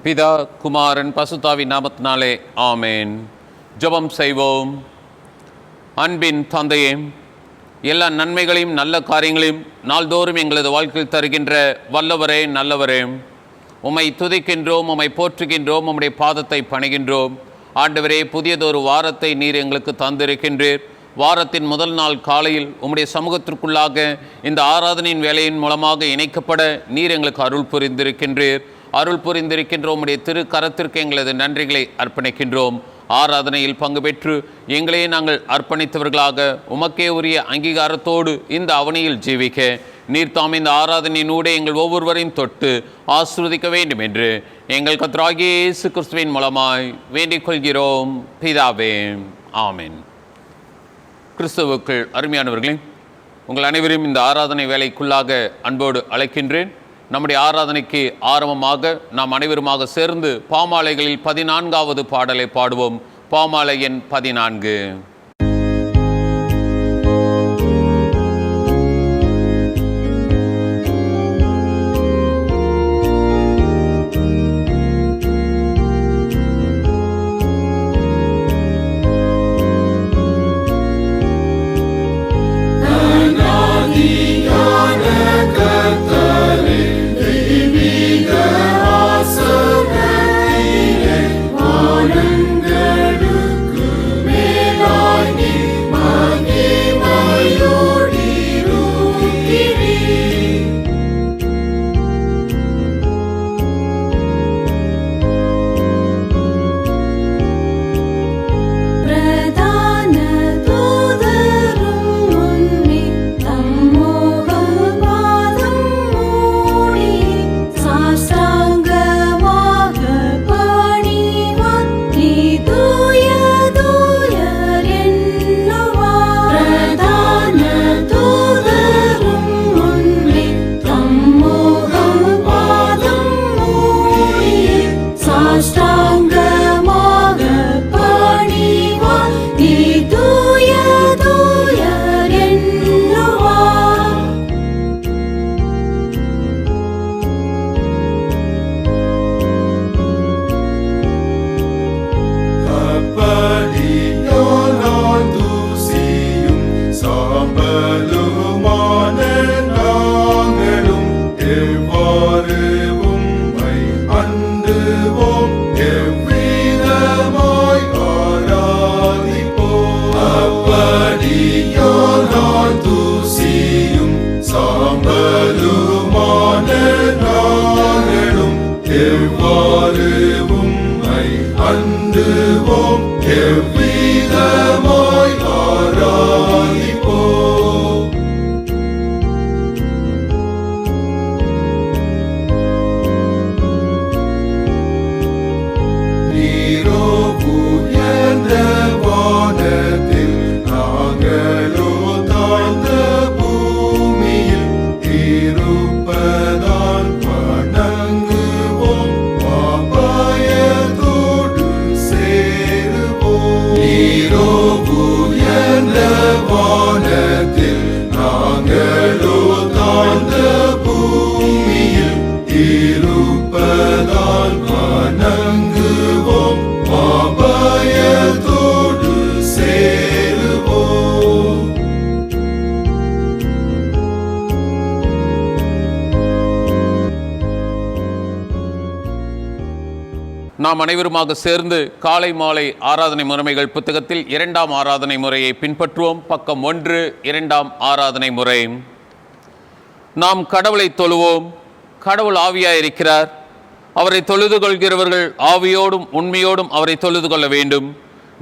பிதா குமாரன் பசுத்தாவின் நாமத்தினாலே ஆமேன். ஜெபம் செய்வோம். அன்பின் தந்தையே, எல்லா நன்மைகளையும் நல்ல காரியங்களையும் நாள்தோறும் எங்களது வாழ்க்கையில் தருகின்ற வல்லவரே, நல்லவரே, உம்மை துதிக்கின்றோம், உம்மை போற்றுகின்றோம், உம்முடைய பாதத்தை பணிகின்றோம். ஆண்டவரே, புதியதொரு வாரத்தை நீர் எங்களுக்கு தந்திருக்கின்றீர். வாரத்தின் முதல் நாள் காலையில் உம்முடைய சமூகத்திற்குள்ளாக இந்த ஆராதனையின் வேலையின் மூலமாக இணைக்கப்பட நீர் எங்களுக்கு அருள் புரிந்திருக்கின்றீர். அருள் புரிந்திருக்கின்ற உம்முடைய திரு கரத்திற்கு எங்களது நன்றிகளை அர்ப்பணிக்கின்றோம். ஆராதனையில் பங்கு பெற்று எங்களையே நாங்கள் அர்ப்பணித்தவர்களாக உமக்கே உரிய அங்கீகாரத்தோடு இந்த அவனியில் ஜீவிக்க நீர் தாம் இந்த ஆராதனையினூடே எங்கள் ஒவ்வொருவரையும் தொட்டு ஆசீர்வதிக்க வேண்டும் என்று எங்கள் கர்த்தராகிய இயேசு கிறிஸ்துவின் மூலமாய் வேண்டிக் கொள்கிறோம் பிதாவே, ஆமென். கிறிஸ்துவுக்குள் அருமையானவர்களே, உங்கள் அனைவரையும் இந்த ஆராதனை வேலைக்குள்ளாக அன்போடு அழைக்கின்றேன். நம்முடைய ஆராதனைக்கு ஆரம்பமாக நாம் அனைவருமாக சேர்ந்து பாமாலைகளில் 14வது பாடலை பாடுவோம். பாமாலை எண் 14. நாம் அனைவருமாக சேர்ந்து காலை மாலை ஆராதனை முறைமைகள் புத்தகத்தில் 2ஆம் ஆராதனை முறையை பின்பற்றுவோம். பக்கம் 1, 2ஆம் ஆராதனை முறை. நாம் கடவுளை தொழுவோம். கடவுள் ஆவியாயிருக்கிறார். அவரை தொழுது கொள்கிறவர்கள் ஆவியோடும் உண்மையோடும் அவரை தொழுது கொள்ள வேண்டும்.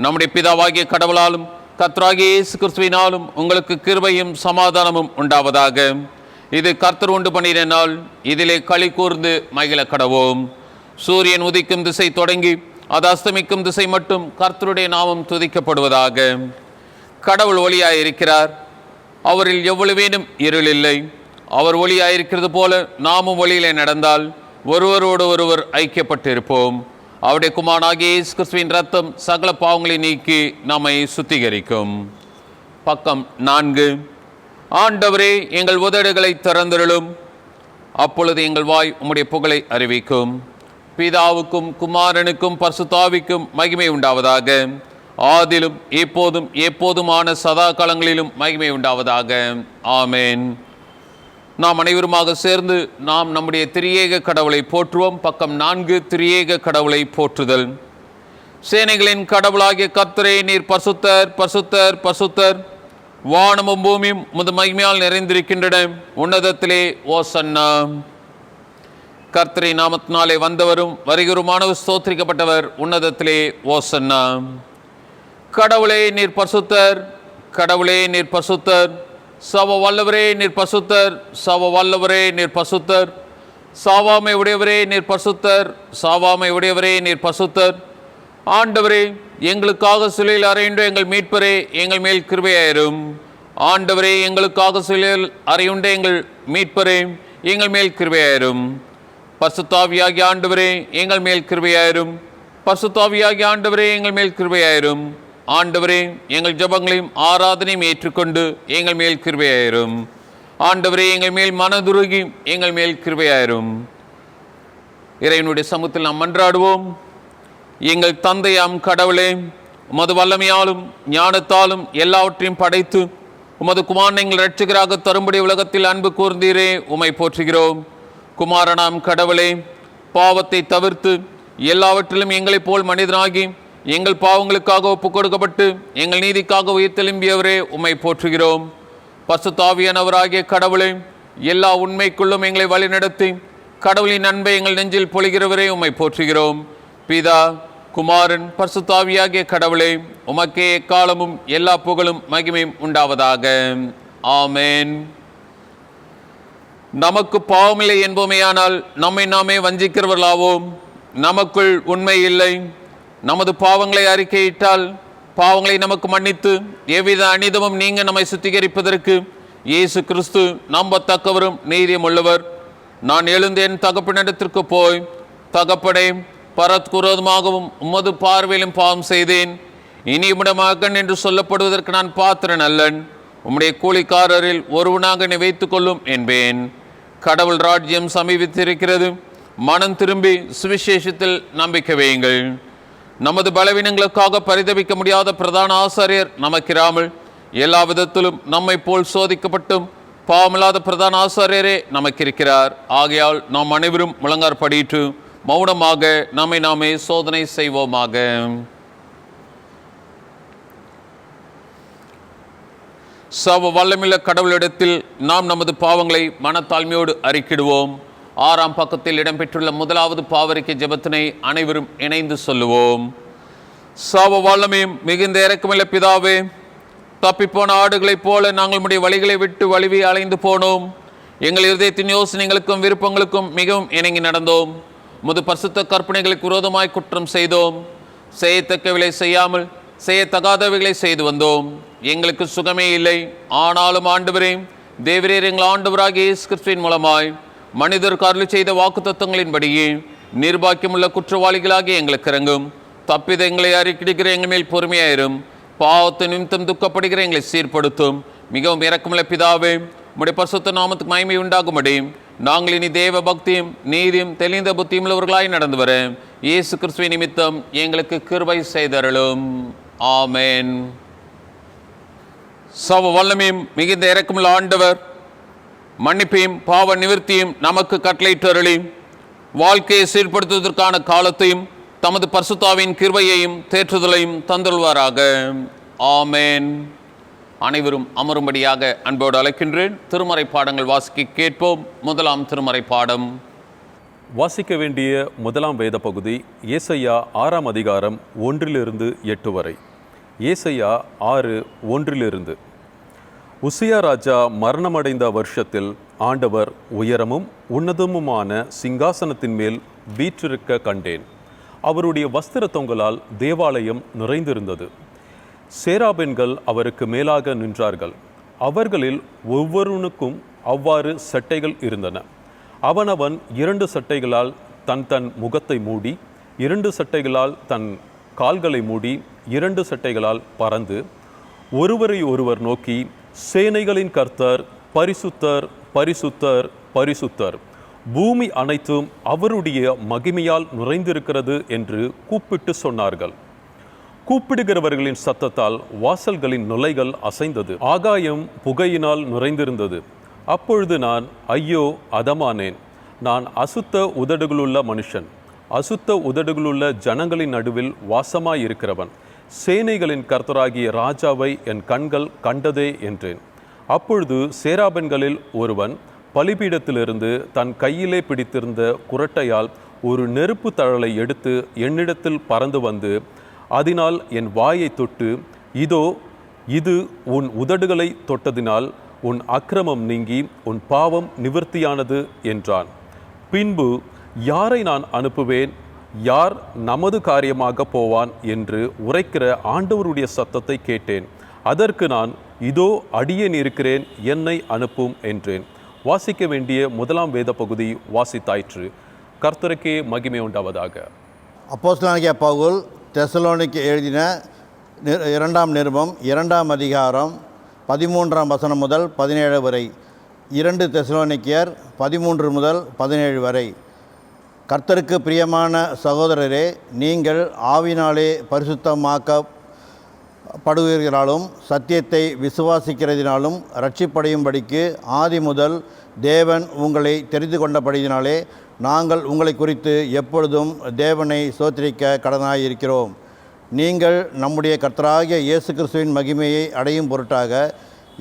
நம்முடைய பிதாவாகிய கடவுளாலும் கர்த்தராகிய இயேசு கிறிஸ்துவினாலும் உங்களுக்கு கிருபையும் சமாதானமும் உண்டாவதாக. இது கர்த்தர் உண்டு பண்ணின நாள், இதிலே களி கூர்ந்து மகிழ கடவோம். சூரியன் உதிக்கும் திசை தொடங்கி அது அஸ்தமிக்கும் திசை மட்டும் கர்த்தருடைய நாமம் துதிக்கப்படுவதாக. கடவுள் ஒளியாயிருக்கிறார். அவரில் எவ்வளவேனும் இருள் இல்லை. அவர் ஒளியாயிருக்கிறது போல நாமும் ஒளியிலே நடந்தால் ஒருவரோடு ஒருவர் ஐக்கியப்பட்டிருப்போம். அவருடைய குமாரனாகிய இயேசு கிறிஸ்துவின் இரத்தம் சகல பாவங்களை நீக்கி நம்மை சுத்திகரிக்கும். பக்கம் 4. ஆண்டவரே, எங்கள் உதடுகளை திறந்தருளும், அப்பொழுது எங்கள் வாய் உம்முடைய புகழை அறிவிக்கும். பிதாவுக்கும் குமாரனுக்கும் பரிசுத்தாவிக்கும் மகிமை உண்டாவதாக. ஆதிலும் எப்போதும் எப்போதுமான சதா காலங்களிலும் மகிமை உண்டாவதாக. ஆமேன். நாம் அனைவருமாக சேர்ந்து நாம் நம்முடைய திரியேக கடவுளை போற்றுவோம். பக்கம் 4, திரியேக கடவுளை போற்றுதல். சேனைகளின் கடவுளாகிய கர்த்தரே, நீர் பரிசுத்தர் பரிசுத்தர் பரிசுத்தர், வானமும் பூமியும் உமது மகிமையால் நிறைந்திருக்கின்றன. உன்னதத்திலே ஓசன்னா. கர்த்தரை நாமத்தினாலே வந்தவரும் வருகிறவருமானவர் ஸ்தோத்திரிக்கப்பட்டவர். உன்னதத்திலே ஓசன்னா. கடவுளே நீர் பரிசுத்தர், கடவுளே நீர் பரிசுத்தர், சவ வல்லவரே நீர் பரிசுத்தர், சவ வல்லவரே நீர் பரிசுத்தர், சாவாமை உடையவரே நீர் பரிசுத்தர், சாவாமை உடையவரே நீர் பரிசுத்தர். ஆண்டவரே, எங்களுக்காக சிலுவையில் அறையுண்ட எங்கள் மீட்பரே, எங்கள் மேல் கிருபையாயிரும். ஆண்டவரே, எங்களுக்காக சிலுவையில் அறையுண்ட எங்கள் மீட்பரே, எங்கள் மேல் கிருபையாயிரும். பரிசுத்தாவியாகிய ஆண்டவரே, எங்கள் மேல் கிருபையாயிரும். பரிசுத்தாவியாகிய ஆண்டவரே, எங்கள் மேல் கிருபையாயிரும். ஆண்டவரே, எங்கள் ஜெபங்களையும் ஆராதனையும் ஏற்றுக்கொண்டு எங்கள் மேல் கிருபையாயிரும். ஆண்டவரே, எங்கள் மேல் மனதுருகி எங்கள் மேல் கிருபையாயிரும். இறைவனுடைய சமூகத்தில் நாம் மன்றாடுவோம். எங்கள் தந்தையாம் கடவுளே, உமது வல்லமையாலும் ஞானத்தாலும் எல்லாவற்றையும் படைத்து உமது குமாரனை எங்கள் இரட்சகராக தரும்படி உலகத்தில் அன்பு கூர்ந்தீரே, உம்மை போற்றுகிறோம். குமாரனாம் கடவுளே, பாவத்தை தவிர்த்து எல்லாவற்றிலும் எங்களைப் போல் மனிதனாகி எங்கள் பாவங்களுக்காக ஒப்புக் கொடுக்கப்பட்டு எங்கள் நீதிக்காக உயிர்த்தெழும்பியவரே, உம்மை போற்றுகிறோம். பரிசுத்தாவியானவராகிய கடவுளே, எல்லா உண்மைக்குள்ளும் எங்களை வழிநடத்தி கடவுளின் அன்பை எங்கள் நெஞ்சில் பொழிகிறவரே, உம்மை போற்றுகிறோம். பிதா, குமாரன், பரிசுத்தாவியாகிய கடவுளே, உமக்கே எக்காலமும் எல்லா புகழும் மகிமையும் உண்டாவதாக. ஆமேன். நமக்கு பாவமில்லை என்போமேயானால் நம்மை நாமே வஞ்சிக்கிறவர்களாவோம். நமக்குள் உண்மை இல்லை. நமது பாவங்களை அறிக்கையிட்டால் பாவங்களை நமக்கு மன்னித்து எவ்வித அநீதமும் நீங்க நம்மை சுத்திகரிப்பதற்கு இயேசு கிறிஸ்து நம்பத்தக்கவரும் நீதியும் உள்ளவர். நான் எழுந்து என் தகப்பனிடத்திற்கு போய், தகப்பனே, பரத்குரோதமாகவும் உமது பார்வையிலும் பாவம் செய்தேன். இனி உம்முடைய மகன் என்று சொல்லப்படுவதற்கு நான் பாத்திரன் அல்லன். உம்முடைய கூலிக்காரரில் ஒருவனாக என்னை வைத்துக் கொள்ளும் என்பேன். கடவுள் ராஜ்யம் சமீபித்திருக்கிறது. மனம் திரும்பி சுவிசேஷத்தில் நம்பிக்கை வையுங்கள். நமது பலவீனங்களுக்காக பரிதபிக்க முடியாத பிரதான ஆசாரியர் நமக்கிராமல் எல்லா விதத்திலும் நம்மை போல் சோதிக்கப்பட்டும் பாவமில்லாத பிரதான ஆசாரியரே நமக்கிருக்கிறார். ஆகையால் நாம் அனைவரும் முழங்கார் படியிட்டு மௌனமாக நம்மை நாமே சோதனை செய்வோமாக. சவ வல்லமில்ல கடவுளிடத்தில் நாம் நமது பாவங்களை மனத்தாழ்மையோடு அறிக்கிடுவோம். 6ஆம் பக்கத்தில் இடம்பெற்றுள்ள முதலாவது பாவரிக்கை ஜெபத்தினை அனைவரும் இணைந்து சொல்லுவோம். சவ வல்லமையும் மிகுந்த இரக்கமுள்ள பிதாவே, தப்பிப்போன ஆடுகளைப் போல நாங்கள் உம்முடைய வழிகளை விட்டு வழுவி அலைந்து போனோம். எங்கள் இருதயத்தின் யோசனைகளுக்கும் விருப்பங்களுக்கும் மிகவும் இணங்கி நடந்தோம். முது பரிசுத்த கற்பனைகளுக்கு விரோதமாய் குற்றம் செய்தோம். செய்யத்தக்கவைகளை செய்யாமல் செய்யத்தகாதவைகளை செய்து வந்தோம். எங்களுக்கு சுகமே இல்லை. ஆனாலும் ஆண்டவரே, தேவரீர் எங்கள் ஆண்டவராகிய இயேசு கிறிஸ்துவின் மூலமாய் மனிதருக்கு அருள் செய்த வாக்கு தத்துவங்களின்படியே நிர்பாக்கியமுள்ள குற்றவாளிகளாகிய எங்களுக்கு இறங்கும். தப்பித எங்களை அறிக்கிடுகிற எங்கள் மேல் பொறுமையாயிரும். பாவத்தை நிமித்தம் துக்கப்படுகிற எங்களை சீர்படுத்தும். மிகவும் இரக்கமுள்ள பிதாவே, உம்முடைய பரிசுத்த நாமத்துக்கு மகிமை உண்டாகும்படி நாங்கள் இனி தேவ பக்தியும் நீதியும் தெளிந்த புத்தியும் உள்ளவர்களாய் நடந்து வர இயேசு கிறிஸ்துவின் நிமித்தம் எங்களுக்கு கிருபை செய்தருளும். ஆமேன். சவ வல்லமையும் மிகுந்த இரக்கமுள்ள ஆண்டவர் மன்னிப்பையும் பாவ நிவர்த்தியும் நமக்கு கட்டளையிட்டு அருளி வாழ்க்கையை சீர்படுத்துவதற்கான காலத்தையும் தமது பரிசுத்தாவின் கிருபையையும் தேற்றுதலையும் தந்துள்வாராக. ஆமேன். அனைவரும் அமரும்படியாக அன்போடு அழைக்கின்றேன். திருமறை பாடங்கள் வாசிக்க கேட்போம். முதலாம் திருமறை பாடம். வாசிக்க வேண்டிய முதலாம் வேத பகுதி ஏசாயா 6ஆம் அதிகாரம் 1-8 வரை. ஏசாயா 6:1. உசியா ராஜா மரணமடைந்த வருஷத்தில் ஆண்டவர் உயரமும் உன்னதமுமான சிங்காசனத்தின் மேல் வீற்றிருக்க கண்டேன். அவருடைய வஸ்திர தொங்கலால் தேவாலயம் நிறைந்திருந்தது. சேராபெண்கள் அவருக்கு மேலாக நின்றார்கள். அவர்களில் ஒவ்வொருவனுக்கும் அவ்வாறு சட்டைகள் இருந்தன. அவனவன் 2 சட்டைகளால் தன் முகத்தை மூடி, 2 சட்டைகளால் தன் கால்களை மூடி, 2 சட்டைகளால் பறந்து ஒருவரை ஒருவர் நோக்கி, சேனைகளின் கர்த்தர் பரிசுத்தர் பரிசுத்தர் பரிசுத்தர், பூமி அனைத்தும் அவருடைய மகிமையால் நிறைந்திருக்கிறது என்று கூப்பிட்டு சொன்னார்கள். கூப்பிடுகிறவர்களின் சத்தத்தால் வாசல்களின் நுழைகள் அசைந்தது. ஆகாயம் புகையினால் நிறைந்திருந்தது. அப்பொழுது நான், ஐயோ அதமானேன், நான் அசுத்த உதடுகளுள்ள மனுஷன், அசுத்த உதடுகளுள்ள ஜனங்களின் நடுவில் வாசமாயிருக்கிறவன், சேனைகளின் கர்த்தராகிய ராஜாவை என் கண்கள் கண்டதே என்றேன். அப்பொழுது சேராபென்களில் ஒருவன் பலிபீடத்திலிருந்து தன் கையிலே பிடித்திருந்த குரட்டையால் ஒரு நெருப்பு தழலை எடுத்து என்னிடத்தில் பறந்து வந்து அதனால் என் வாயை தொட்டு, இதோ இது உன் உதடுகளை தொட்டதினால் உன் அக்கிரமம் நீங்கி உன் பாவம் நிவர்த்தியானது என்றான். பின்பு, யாரை நான் அனுப்புவேன், யார் நமது காரியமாக போவான் என்று உரைக்கிற ஆண்டவருடைய சத்தத்தை கேட்டேன். அதற்கு நான், இதோ அடியேன் இருக்கிறேன், என்னை அனுப்பும் என்றேன். வாசிக்க வேண்டிய முதலாம் வேத பகுதி வாசித்தாயிற்று. கர்த்தருக்கே மகிமை உண்டாவதாக. அப்போஸ்தலனாகிய பவுல் தெசலோனிக்கு எழுதின 2ஆம் நிருபம் 2ஆம் அதிகாரம் 13ஆம் வசனம் முதல் 17 வரை. 2 தெசலோனிக்கேயர் 13 முதல் 17 வரை. கர்த்தருக்கு பிரியமான சகோதரரே, நீங்கள் ஆவினாலே பரிசுத்தமாக்கப்படுகிறீர்களாலும் சத்தியத்தை விசுவாசிக்கிறதினாலும் இரட்சிப்படையும்படிக்கு ஆதி முதல் தேவன் உங்களை தெரிந்து கொண்டபடியினாலே நாங்கள் உங்களை குறித்து எப்பொழுதும் தேவனை ஸ்தோத்திரிக்க கடனாயிருக்கிறோம். நீங்கள் நம்முடைய கர்த்தராகிய இயேசு கிறிஸ்துவின் மகிமையை அடையும் பொருட்டாக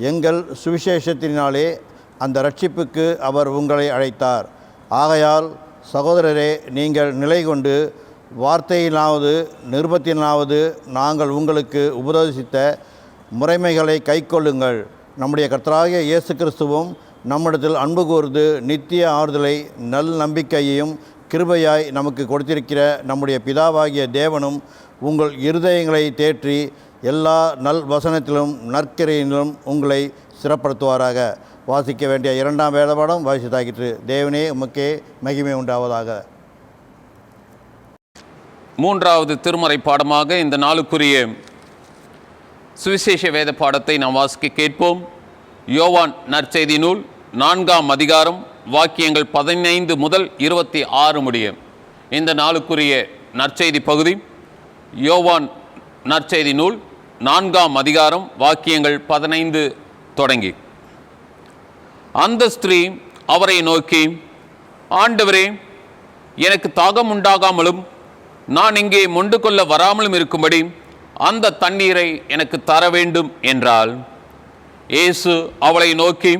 எங்கள் சுவிசேஷத்தினாலே அந்த இரட்சிப்புக்கு அவர் உங்களை அழைத்தார். ஆகையால் சகோதரரே, நீங்கள் நிலை கொண்டு வார்த்தையினாவது நிருபத்தினாவது நாங்கள் உங்களுக்கு உபதேசித்த முறைமைகளை கைக்கொள்ளுங்கள். நம்முடைய கர்த்தராகிய இயேசு கிறிஸ்துவும் நம்மிடத்தில் அன்பு கூர்ந்து நித்திய ஆறுதலை நல் நம்பிக்கையையும் கிருபையாய் நமக்கு கொடுத்திருக்கிற நம்முடைய பிதாவாகிய தேவனும் உங்கள் இருதயங்களை தேற்றி எல்லா நல் வசனத்திலும் நற்கிரையிலும் உங்களை சிறப்படுத்துவாராக. வாசிக்க வேண்டிய 2ஆம் வேதபாடம் வாசித்தாக்கிற்று. தேவனே உமக்கே மகிமை உண்டாவதாக. 3வது திருமறை பாடமாக இந்த நாளுக்குரிய சுவிசேஷ வேத பாடத்தை நாம் வாசிக்க கேட்போம். யோவான் நற்செய்தி நூல் 4ஆம் அதிகாரம் வாக்கியங்கள் 15 முதல் 26 முடிய. இந்த நாளுக்குரிய நற்செய்தி பகுதி யோவான் நற்செய்தி நூல் 4ஆம் அதிகாரம் வாக்கியங்கள் 15 தொடங்கி. அந்த ஸ்திரீ அவரை நோக்கி, ஆண்டவரே, எனக்கு தாகம் உண்டாகாமலும் நான் இங்கே மொண்டு கொள்ள வராமலும் இருக்கும்படி அந்த தண்ணீரை எனக்கு தர வேண்டும் என்றாள். இயேசு அவளை நோக்கி,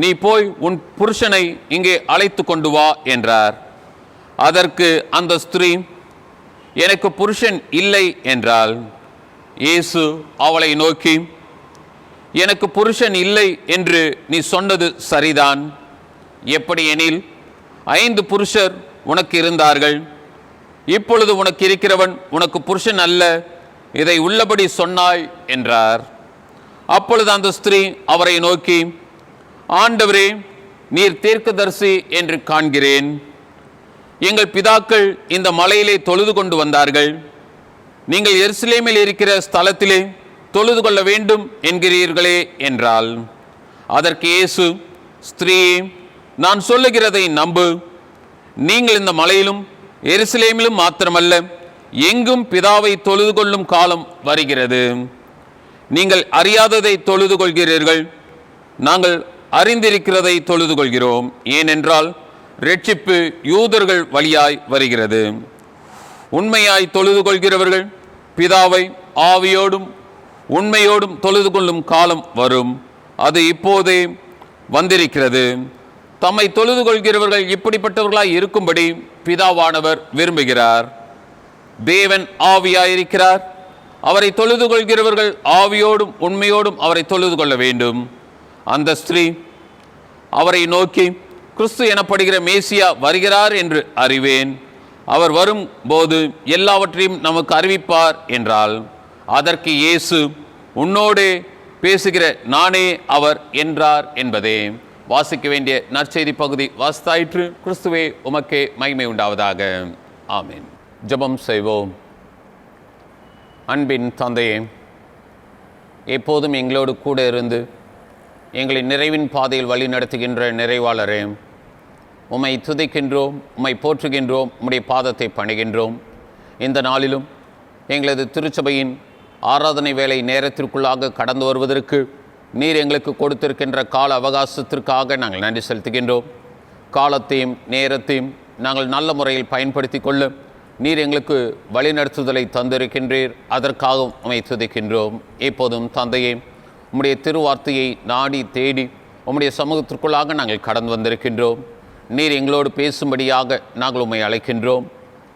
நீ போய் உன் புருஷனை இங்கே அழைத்து கொண்டு வா என்றார். அதற்கு அந்த ஸ்திரீ, எனக்கு புருஷன் இல்லை என்றாள். இயேசு அவளை நோக்கி, எனக்கு புருஷன் இல்லை என்று நீ சொன்னது சரிதான். எப்படி எனில் 5 புருஷர் உனக்கு இருந்தார்கள், இப்பொழுது உனக்கு இருக்கிறவன் உனக்கு புருஷன் அல்ல, இதை உள்ளபடி சொன்னாய் என்றார். அப்பொழுது அந்த ஸ்திரீ அவரை நோக்கி, ஆண்டவரே, நீர் தீர்க்கதரிசி என்று காண்கிறேன். எங்கள் பிதாக்கள் இந்த மலையிலே தொழுது கொண்டு வந்தார்கள், நீங்கள் எருசலேமில் இருக்கிற ஸ்தலத்திலே தொழுது கொள்ள வேண்டும் என்கிறீர்களே என்றாள். அதற்கு இயேசு, ஸ்திரீயே, நான் சொல்லுகிறதை நம்பு. நீங்கள் இந்த மலையிலும் எருசலேமிலும் மாத்திரமல்ல, எங்கும் பிதாவை தொழுது கொள்ளும் காலம் வருகிறது. நீங்கள் அறியாததை தொழுது கொள்கிறீர்கள், நாங்கள் அறிந்திருக்கிறதை தொழுது கொள்கிறோம். ஏனென்றால் இரட்சிப்பு யூதர்கள் வழியாய் வருகிறது. உண்மையாய் தொழுது கொள்கிறவர்கள் பிதாவை ஆவியோடும் உண்மையோடும் தொழுது கொள்ளும் காலம் வரும், அது இப்போதே வந்திருக்கிறது. தம்மை தொழுது கொள்கிறவர்கள் இப்படிப்பட்டவர்களாய் இருக்கும்படி பிதாவானவர் விரும்புகிறார். தேவன் ஆவியாயிருக்கிறார், அவரை தொழுது கொள்கிறவர்கள் ஆவியோடும் உண்மையோடும் அவரை தொழுது கொள்ள வேண்டும். அந்த ஸ்திரீ அவரை நோக்கி, கிறிஸ்து எனப்படுகிற மேசியா வருகிறார் என்று அறிவேன், அவர் வரும் போது எல்லாவற்றையும் நமக்கு அறிவிப்பார் என்றாள். அதற்கு இயேசு, உன்னோடே பேசுகிற நானே அவர் என்றார் என்பதே. வாசிக்க வேண்டிய நற்செய்தி பகுதி வாசித்தாயிற்று. கிறிஸ்துவே உமக்கே மகிமை உண்டாவதாக. ஆமென். ஜெபம் செய்வோம். அன்பின் தந்தையே, எப்போதும் எங்களோடு கூட இருந்து எங்களை நிறைவின் பாதையில் வழி நடத்துகின்ற நிறைவாளரே, உம்மை துதிக்கின்றோம், உம்மை போற்றுகின்றோம், உம்முடைய பாதத்தை பணிகின்றோம். இந்த நாளிலும் எங்களது திருச்சபையின் ஆராதனை வேலை நேரத்திற்குள்ளாக கடந்து வருவதற்கு நீர் எங்களுக்கு கொடுத்திருக்கின்ற கால அவகாசத்திற்காக நாங்கள் நன்றி செலுத்துகின்றோம். காலத்தையும் நேரத்தையும் நாங்கள் நல்ல முறையில் பயன்படுத்தி கொள்ள நீர் எங்களுக்கு வழிநடத்துதலை தந்திருக்கின்றீர். அதற்காக உம்மை துதிக்கின்றோம். இப்போதும் தந்தையே, உம்முடைய திருவார்த்தையை நாடி தேடி உம்முடைய சமூகத்திற்குள்ளாக நாங்கள் கடந்து வந்திருக்கின்றோம். நீர் எங்களோடு பேசும்படியாக நாங்கள் உம்மை அழைக்கின்றோம்.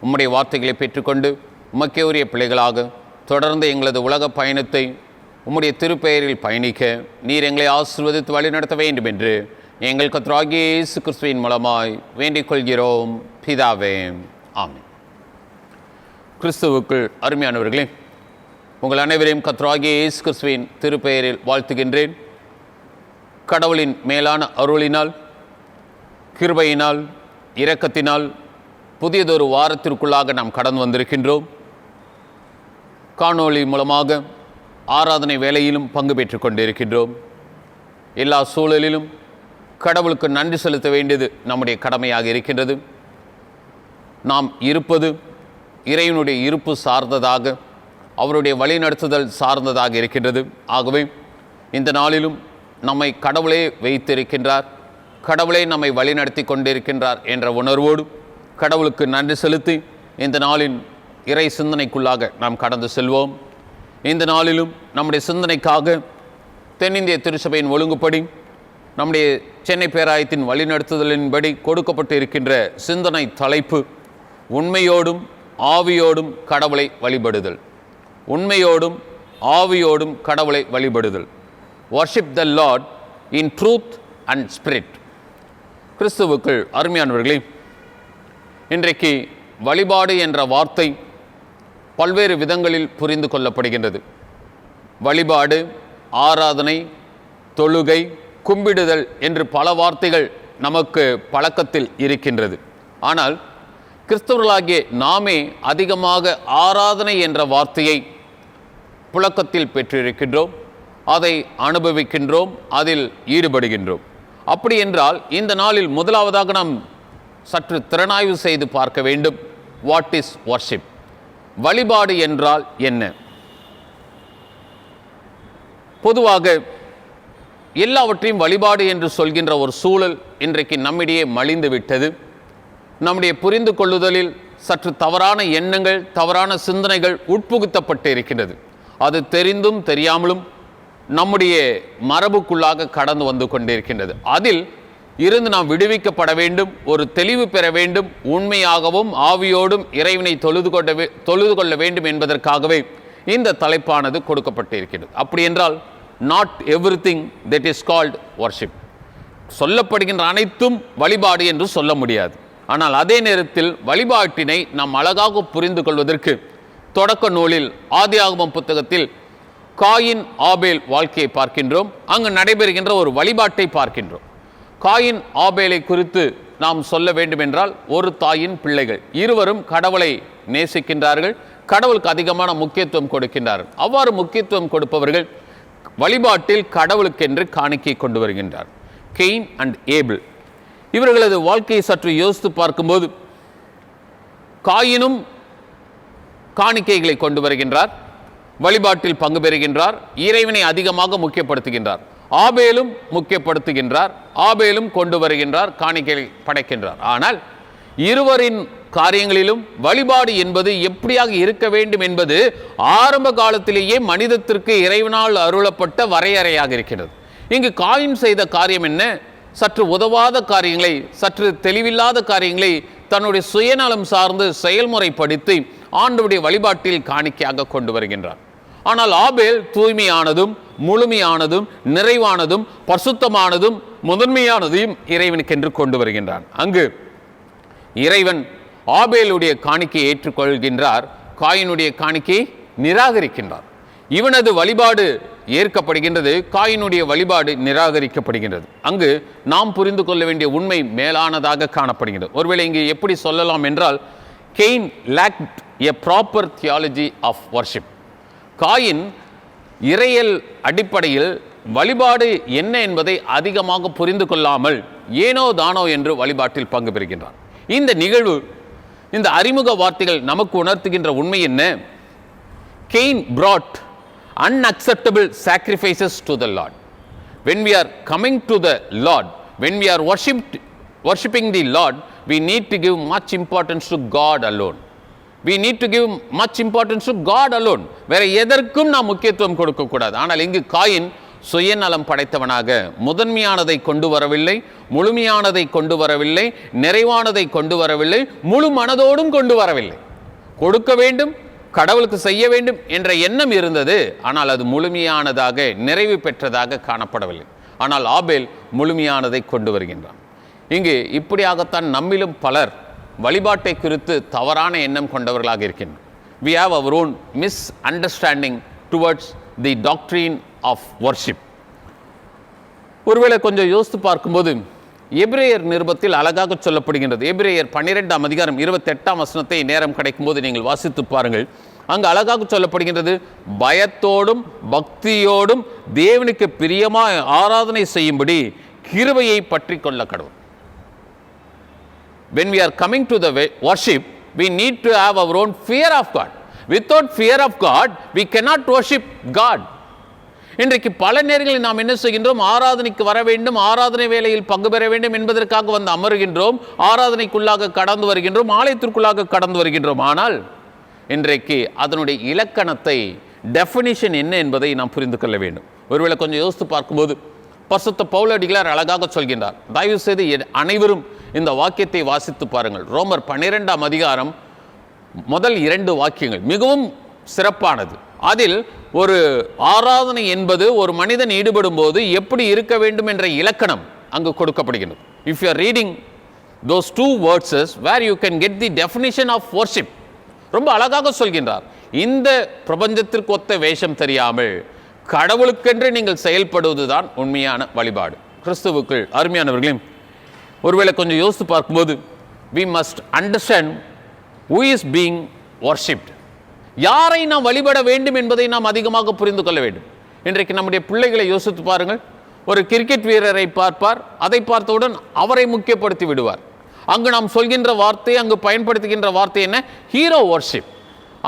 உம்முடைய வார்த்தைகளை பெற்றுக்கொண்டு உமக்கே உரிய பிள்ளைகளாக தொடர்ந்து எங்களது உலக பயணத்தை உம்முடைய திருப்பெயரில் பயணிக்க நீர் எங்களை ஆசீர்வதித்து வழிநடத்த வேண்டும் என்று எங்கள் கர்த்தராகிய இயேசு கிறிஸ்துவின் மூலமாய் வேண்டிக் கொள்கிறோம் பிதாவே, ஆமென். கிறிஸ்துவுக்குள் அருமையானவர்களே, உங்கள் அனைவரையும் கர்த்தராகிய இயேசு கிறிஸ்துவின் திருப்பெயரில் வாழ்த்துகின்றேன். கடவுளின் மேலான அருளினால், கிருபையினால், இரக்கத்தினால் புதியதொரு வாரத்திற்குள்ளாக நாம் கடந்து வந்திருக்கின்றோம். காணொளி மூலமாக ஆராதனை வேலையிலும் பங்கு பெற்று கொண்டிருக்கின்றோம். எல்லா சூழலிலும் கடவுளுக்கு நன்றி செலுத்த வேண்டியது நம்முடைய கடமையாக இருக்கின்றது. நாம் இருப்பது இறைவனுடைய இருப்பு சார்ந்ததாக, அவருடைய வழிநடத்துதல் சார்ந்ததாக இருக்கின்றது. ஆகவே இந்த நாளிலும் நம்மை கடவுளே வைத்திருக்கின்றார், கடவுளே நம்மை வழிநடத்தி கொண்டிருக்கின்றார் என்ற உணர்வோடு கடவுளுக்கு நன்றி செலுத்தி இந்த நாளின் இறை சிந்தனைக்குள்ளாக நாம் கடந்து செல்வோம். இந்த நாளிலும் நம்முடைய சிந்தனைக்காக தென்னிந்திய திருச்சபையின் ஒழுங்குப்படி நம்முடைய சென்னை பேராயத்தின் வழிநடத்துதலின்படி கொடுக்கப்பட்டு இருக்கின்ற சிந்தனை தலைப்பு உண்மையோடும் ஆவியோடும் கடவுளை வழிபடுதல். உண்மையோடும் ஆவியோடும் கடவுளை வழிபடுதல். Worship the Lord in truth and spirit. கிறிஸ்துவுக்குள் அருமையானவர்களே, இன்றைக்கு வழிபாடு என்ற வார்த்தை பல்வேறு விதங்களில் புரிந்து கொள்ளப்படுகின்றது. வழிபாடு, ஆராதனை, தொழுகை, கும்பிடுதல் என்று பல வார்த்தைகள் நமக்கு பழக்கத்தில் இருக்கின்றது. ஆனால் கிறிஸ்தவர்களாகிய நாமே அதிகமாக ஆராதனை என்ற வார்த்தையை புழக்கத்தில் பெற்றிருக்கின்றோம், அதை அனுபவிக்கின்றோம், அதில் ஈடுபடுகின்றோம். அப்படி என்றால் இந்த நாளில் முதலாவதாக நாம் சற்று திறனாய்வு செய்து பார்க்க வேண்டும். What is worship? வழிபாடு என்றால் என்ன? பொதுவாக எல்லாவற்றையும் வழிபாடு என்று சொல்கின்ற ஒரு சூழல் இன்றைக்கு நம்மிடையே மலிந்து விட்டது. நம்முடைய புரிந்து கொள்ளுதலில் சற்று தவறான எண்ணங்கள், தவறான சிந்தனைகள் உட்புகுத்தப்பட்டு இருக்கின்றது. அது தெரிந்தும் தெரியாமலும் நம்முடைய மரபுக்குள்ளாக கடந்து வந்து கொண்டிருக்கின்றது. அதில் இருந்து நாம் விடுவிக்கப்பட வேண்டும், ஒரு தெளிவு பெற வேண்டும், உண்மையாகவும் ஆவியோடும் இறைவனை தொழுது கொள்ள வேண்டும் என்பதற்காகவே இந்த தலைப்பானது கொடுக்கப்பட்டிருக்கிறது. அப்படி என்றால் not everything that is called worship. சொல்லப்படுகின்ற அனைத்தும் வழிபாடு என்று சொல்ல முடியாது. ஆனால் அதே நேரத்தில் வழிபாட்டினை நாம் அழகாக புரிந்து கொள்வதற்கு தொடக்க நூலில் ஆதியாகமம் புத்தகத்தில் காயின் ஆபேல் வாழ்க்கையை பார்க்கின்றோம். அங்கு நடைபெறுகின்ற ஒரு வழிபாட்டை பார்க்கின்றோம். காயின் ஆபேலை குறித்து நாம் சொல்ல வேண்டும் என்றால், ஒரு தாயின் பிள்ளைகள் இருவரும் கடவுளை நேசிக்கின்றார்கள், கடவுளுக்கு அதிகமான முக்கியத்துவம் கொடுக்கின்றார்கள். அவ்வாறு முக்கியத்துவம் கொடுப்பவர்கள் வழிபாட்டில் கடவுளுக்கென்று காணிக்கை கொண்டு வருகின்றார். கெயின் அண்ட் ஏபிள் இவர்களது வாழ்க்கையை சற்று யோசித்து பார்க்கும்போது, காயினும் காணிக்கைகளை கொண்டு வருகின்றார், வழிபாட்டில் பங்கு பெறுகின்றார், இறைவனை அதிகமாக முக்கியப்படுத்துகின்றார். ஆபேலும் முக்கியப்படுத்துகின்றார், ஆபேலும் கொண்டு வருகின்றார், காணிக்கைகளை படைக்கின்றார். ஆனால் இருவரின் காரியங்களிலும் வழிபாடு என்பது எப்படியாக இருக்க வேண்டும் என்பது ஆரம்ப காலத்திலேயே மனிதத்திற்கு இறைவனால் அருளப்பட்ட வரையறையாக இருக்கிறது. இங்கு காயின் செய்த காரியம் என்ன? சற்று உதவாத காரியங்களை, சற்று தெளிவில்லாத காரியங்களை தன்னுடைய சுயநலம் சார்ந்து செயல்முறைப்படுத்தி ஆண்டவருடைய வழிபாட்டில் காணிக்கையாக கொண்டு வருகின்றார். ஆனால் ஆபேல் தூய்மையானதும் முழுமையானதும் நிறைவானதும் பரிசுத்தமானதும் முதன்மையானதையும் இறைவனுக்கென்று கொண்டு வருகின்றான். அங்கு இறைவன் ஆபேலுடைய காணிக்கையை ஏற்றுக்கொள்கின்றார், காயினுடைய காணிக்கையை நிராகரிக்கின்றார். இவனது வழிபாடு ஏற்கப்படுகின்றது, காயினுடைய வழிபாடு நிராகரிக்கப்படுகின்றது. அங்கு நாம் புரிந்து கொள்ள வேண்டிய உண்மை மேலானதாக காணப்படுகிறது. ஒருவேளை இங்கு எப்படி சொல்லலாம் என்றால், gain lacked a proper theology of worship. Coin இறையியல் அடிப்படையில் வழிபாடு என்ன என்பதை அதிகமாக புரிந்து கொள்ளாமல் ஏனோ தானோ என்று வழிபாட்டில் பங்கு பெறுகின்றான். இந்த நிகழ்வு, இந்த அறிமுக வார்த்தைகள் நமக்கு உணர்த்துகின்ற உண்மை என்ன? Cain brought unacceptable sacrifices to the Lord. When we are coming to the Lord, when we are worshipping the Lord, we need to give much importance to God alone. We need to give much importance to God alone. வேற எதற்கும் நாம் முக்கியத்துவம் கொடுக்க கூடாது. ஆனால் இங்கு coin சுயநலம் படைத்தவனாக முதன்மையானதை கொண்டு வரவில்லை, முழுமையானதை கொண்டு வரவில்லை, நிறைவானதை கொண்டு வரவில்லை, முழு மனதோடும் கொண்டு வரவில்லை. கொடுக்க வேண்டும், கடவுளுக்கு செய்ய வேண்டும் என்ற எண்ணம் இருந்தது. ஆனால் அது முழுமையானதாக, நிறைவு பெற்றதாக காணப்படவில்லை. ஆனால் ஆபேல் முழுமையானதை கொண்டு வருகின்றான். இங்கு இப்படியாகத்தான் நம்மிலும் பலர் வழிபாட்டை குறித்து தவறான எண்ணம் கொண்டவர்களாக இருக்கின்றனர். We have our own misunderstanding towards the doctrine of worship. ஒருவேளை கொஞ்சம் யோசித்து பார்க்கும்போது எபிரேயர் நிருபத்தில் அழகாக சொல்லப்படுகின்றது. எபிரேயர் 12ஆம் அதிகாரம் 28ஆம் வசனத்தை நேரம் கிடைக்கும் போது நீங்கள் வாசித்து பாருங்கள். அங்கு அழகாக சொல்லப்படுகின்றது, பயத்தோடும் பக்தியோடும் தேவனுக்கு பிரியமாய் ஆராதனை செய்யும்படி கிருபையை பற்றி கொள்ள கடவுள். When we are coming to the worship, we need to have our own fear of God. Without fear of God, we cannot worship God. இன்றைக்கு பல நேரங்களில் நாம் என்ன செய்கின்றோம்? ஆராதனைக்கு வர வேண்டும், ஆராதனை வேளையில் பங்கு பெற வேண்டும் என்பதற்காக வந்து அமருகின்றோம், ஆராதனைக்குள்ளாக கடந்து வருகின்றோம், ஆலயத்திற்குள்ளாக கடந்து வருகின்றோம். ஆனால் இன்றைக்கு அதனுடைய இலக்கணத்தை, டெஃபினிஷன் என்ன என்பதை நாம் புரிந்து கொள்ள வேண்டும். ஒருவேளை கொஞ்சம் யோசித்து பார்க்கும்போது பரிசுத்த பவுலடிகளார் அழகாக சொல்கின்றார். தயவு செய்து அனைவரும் இந்த வாக்கியத்தை வாசித்து பாருங்கள். ரோமர் 12ஆம் அதிகாரம் முதல் 2 வாக்கியங்கள் மிகவும் சிறப்பானது. அதில் ஒரு ஆராதனை என்பது ஒரு மனிதன் ஈடுபடும் போது எப்படி இருக்க வேண்டும் என்ற இலக்கணம் அங்கு கொடுக்கப்படுகிறது. If you are reading those 2 verses where you can get the definition of worship, ரொம்ப அழகாக சொல்கின்றார். இந்த பிரபஞ்சத்திற்கு ஒத்த வேஷம் தெரியாமல் கடவுளுக்கென்று நீங்கள் செயல்படுவதுதான் உண்மையான வழிபாடு. கிறிஸ்துவுக்குள் அருமையானவர்களே, ஒருவேளை கொஞ்சம் யோசித்து பார்க்கும்போது we must understand who is being worshipped. யாரை நாம் வழிபட வேண்டும் என்பதை நாம் அதிகமாக புரிந்து கொள்ள வேண்டும். இன்றைக்கு நம்முடைய பிள்ளைகளை யோசித்து பாருங்கள். ஒரு கிரிக்கெட் வீரரை பார்ப்பார், அதை பார்த்தவுடன் அவரை முக்கியப்படுத்தி விடுவார். அங்கு நாம் சொல்கின்ற வார்த்தை, அங்கு பயன்படுத்துகின்ற வார்த்தை என்ன? Hero worship.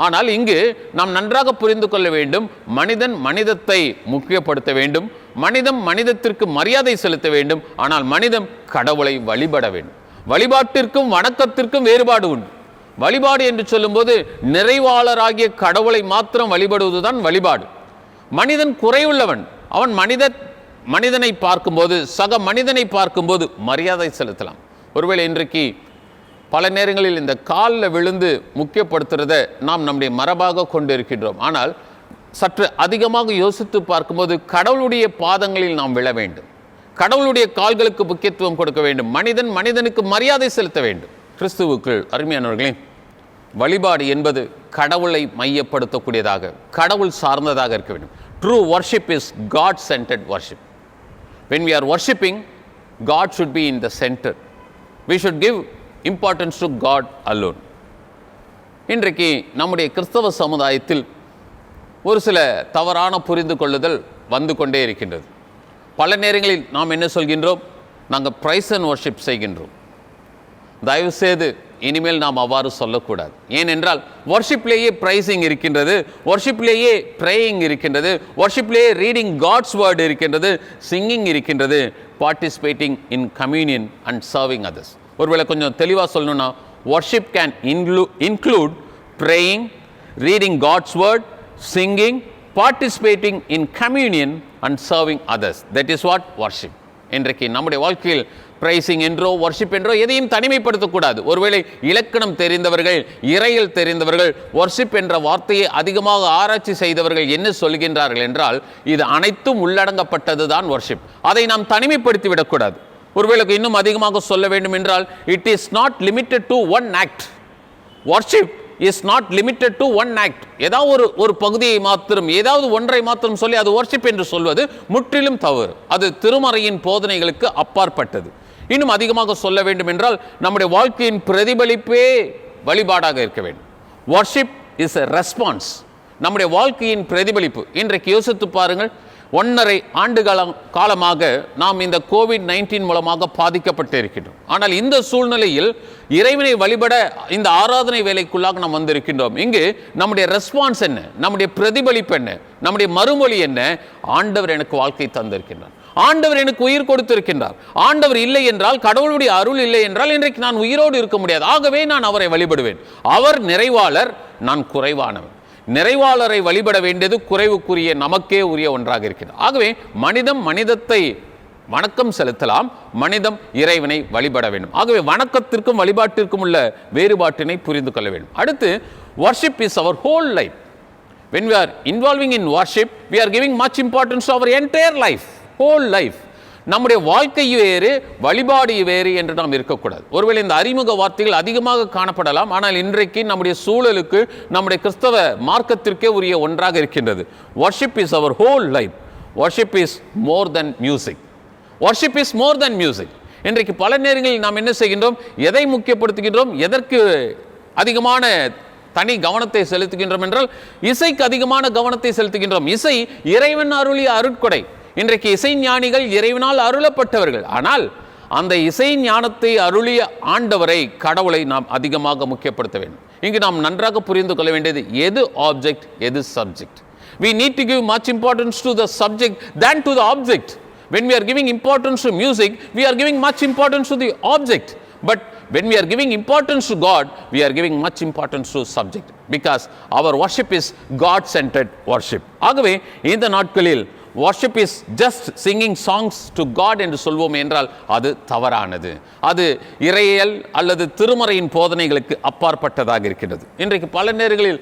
ஆனால் இங்கு நாம் நன்றாக புரிந்து கொள்ள வேண்டும், மனிதன் மனிதத்தை முக்கியப்படுத்த வேண்டும், மனிதம் மனிதத்திற்கு மரியாதை செலுத்த வேண்டும். ஆனால் மனிதன் கடவுளை வழிபட வேண்டும். வழிபாட்டிற்கும் வணக்கத்திற்கும் வேறுபாடு உண்டு. வழிபாடு என்று சொல்லும்போது நிறைவாளராகிய கடவுளை மாத்திரம் வழிபடுவதுதான் வழிபாடு. மனிதன் குறைவுள்ளவன். அவன் மனிதனை பார்க்கும்போது, சக மனிதனை பார்க்கும்போது மரியாதை செலுத்தலாம். ஒருவேளை இன்றைக்கு பல நேரங்களில் இந்த காலில் விழுந்து முக்கியப்படுத்துறதை நாம் நம்முடைய மரபாக கொண்டு இருக்கின்றோம். ஆனால் சற்று அதிகமாக யோசித்து பார்க்கும்போது கடவுளுடைய பாதங்களில் நாம் விழ வேண்டும், கடவுளுடைய கால்களுக்கு முக்கியத்துவம் கொடுக்க வேண்டும், மனிதன் மனிதனுக்கு மரியாதை செலுத்த வேண்டும். கிறிஸ்துவுக்குள் அருமையானவர்களே, வழிபாடு என்பது கடவுளை மையப்படுத்தக்கூடியதாக, கடவுள் சார்ந்ததாக இருக்க வேண்டும். True worship is God centered worship. When we are worshipping, God should be in the center. We should give importance to God alone. இன்றைக்கு நம்முடைய கிறிஸ்தவ சமுதாயத்தில் ஒரு சில தவறான புரிந்து கொள்ளுதல் வந்து கொண்டே இருக்கின்றது. பல நேரங்களில் நாம் என்ன சொல்கின்றோம்? நாங்கள் பிரைஸ் அண்ட் வர்ஷிப் செய்கின்றோம். தயவு செய்து இனிமேல் நாம் அவ்வாறு சொல்லக்கூடாது. ஏனென்றால் வர்ஷிப்லேயே பிரைசிங் இருக்கின்றது, வர்ஷிப்லேயே ப்ரேயிங் இருக்கின்றது, வர்ஷிப்லேயே ரீடிங் காட்ஸ் வேர்ட் இருக்கின்றது, சிங்கிங் இருக்கின்றது, participating in communion and serving others. ஒருவேளை கொஞ்சம் தெளிவாக சொல்லணும்னா, worship can include praying, reading God's word, singing, participating in communion and serving others. That is what worship. இன்றைக்கு நம்முடைய வாழ்க்கையில் பிரைசிங் என்றோ வர்ஷிப் என்றோ எதையும் தனிமைப்படுத்தக்கூடாது. ஒருவேளை இலக்கணம் தெரிந்தவர்கள், இறையில் தெரிந்தவர்கள், வர்ஷிப் என்ற வார்த்தையை அதிகமாக ஆராய்ச்சி செய்தவர்கள் என்ன சொல்கின்றார்கள் என்றால், இது அனைத்தும் உள்ளடங்கப்பட்டது தான் வர்ஷிப். அதை நாம் தனிமைப்படுத்தி விடக்கூடாது. ஒருவேளை இன்னும் அதிகமாக சொல்ல வேண்டும் என்றால், it is not limited to one act. Worship is not limited to one act. ஏதாவது ஒரு பகுதியை மாத்திரம், ஏதாவது ஒன்றை மாத்திரம் சொல்லி அது வர்ஷிப் என்று சொல்வது முற்றிலும் தவறு. அது திருமறையின் போதனைகளுக்கு அப்பாற்பட்டது. இன்னும் அதிகமாக சொல்ல வேண்டும் என்றால், நம்முடைய வாழ்க்கையின் பிரதிபலிப்பே வழிபாடாக இருக்க வேண்டும். Worship is a response. நம்முடைய வாழ்க்கையின் பிரதிபலிப்பு. இன்றைக்கு யோசித்து பாருங்கள், 1.5 ஆண்டு காலமாக நாம் இந்த COVID-19 மூலமாக பாதிக்கப்பட்டு இருக்கின்றோம். ஆனால் இந்த சூழ்நிலையில் இறைவனை வழிபட இந்த ஆராதனை வேலைக்குள்ளாக நாம் வந்திருக்கின்றோம். இங்கு நம்முடைய ரெஸ்பான்ஸ் என்ன, நம்முடைய பிரதிபலிப்பு என்ன, நம்முடைய மறுமொழி என்ன? ஆண்டவர் எனக்கு வாழ்க்கை தந்திருக்கின்றார், ஆண்டவர் எனக்கு உயிர் கொடுத்திருக்கின்றார். ஆண்டவர் இல்லை என்றால், கடவுளுடைய அருள் இல்லை என்றால் இன்றைக்கு நான் உயிரோடு இருக்க முடியாது. ஆகவே நான் அவரை வழிபடுவேன். அவர் நிறைவாளர், நான் குறைவானவன். நிறைவாளரை வழிபட வேண்டியது குறைவுக்குரிய நமக்கே உரிய ஒன்றாக இருக்கிறது. ஆகவே மனிதத்தை வணக்கம் செலுத்தலாம், மனிதம் இறைவனை வழிபட வேண்டும். ஆகவே வணக்கத்திற்கும் வழிபாட்டிற்கும் உள்ள வேறுபாட்டினை புரிந்து கொள்ள வேண்டும். அடுத்து, worship is our whole life. When we are involving in worship, we are giving much importance to our entire life, whole life. நம்முடைய வாழ்க்கை வேறு, வழிபாடு வேறு என்று நாம் இருக்கக்கூடாது. ஒருவேளை இந்த அறிமுக வார்த்தைகள் அதிகமாக காணப்படலாம், ஆனால் இன்றைக்கு நம்முடைய சூழலுக்கு, நம்முடைய கிறிஸ்தவ மார்க்கத்திற்கே உரிய ஒன்றாக இருக்கின்றது. worship is our whole life. worship is more than music. worship is more than music. இன்றைக்கு பல நேரங்களில் நாம் என்ன செய்கின்றோம்? எதை முக்கியப்படுத்துகின்றோம்? எதற்கு அதிகமான தனி கவனத்தை செலுத்துகின்றோம் என்றால், இசைக்கு அதிகமான கவனத்தை செலுத்துகின்றோம். இசை இறைவன் அருளிய அருட்கொடை. இன்றைக்கு இசை ஞானிகள் இறைவனால் அருளப்பட்டவர்கள். ஆனால் அந்த இசை ஞானத்தை அருளிய ஆண்டவரை, கடவுளை நாம் அதிகமாக முக்கியப்படுத்த வேண்டும். இங்கு நாம் நன்றாக புரிந்து கொள்ள வேண்டியது எது ஆப்ஜெக்ட், எது subject. We need to give much importance to the subject than to the object. When we are giving importance to music, we are giving much importance to the object. But when we are giving importance to God, we are giving much importance to subject, because our worship is God-centered worship. ஆகவே இந்த நாட்களில் worship is just singing songs to God என்று சொல்வோம் என்றால் அது தவறானது. அது இறையியல் அல்லது திருமறையின் போதனைகளுக்கு அப்பாற்பட்டதாக இருக்கிறது. இன்றைக்கு பல நேரங்களில்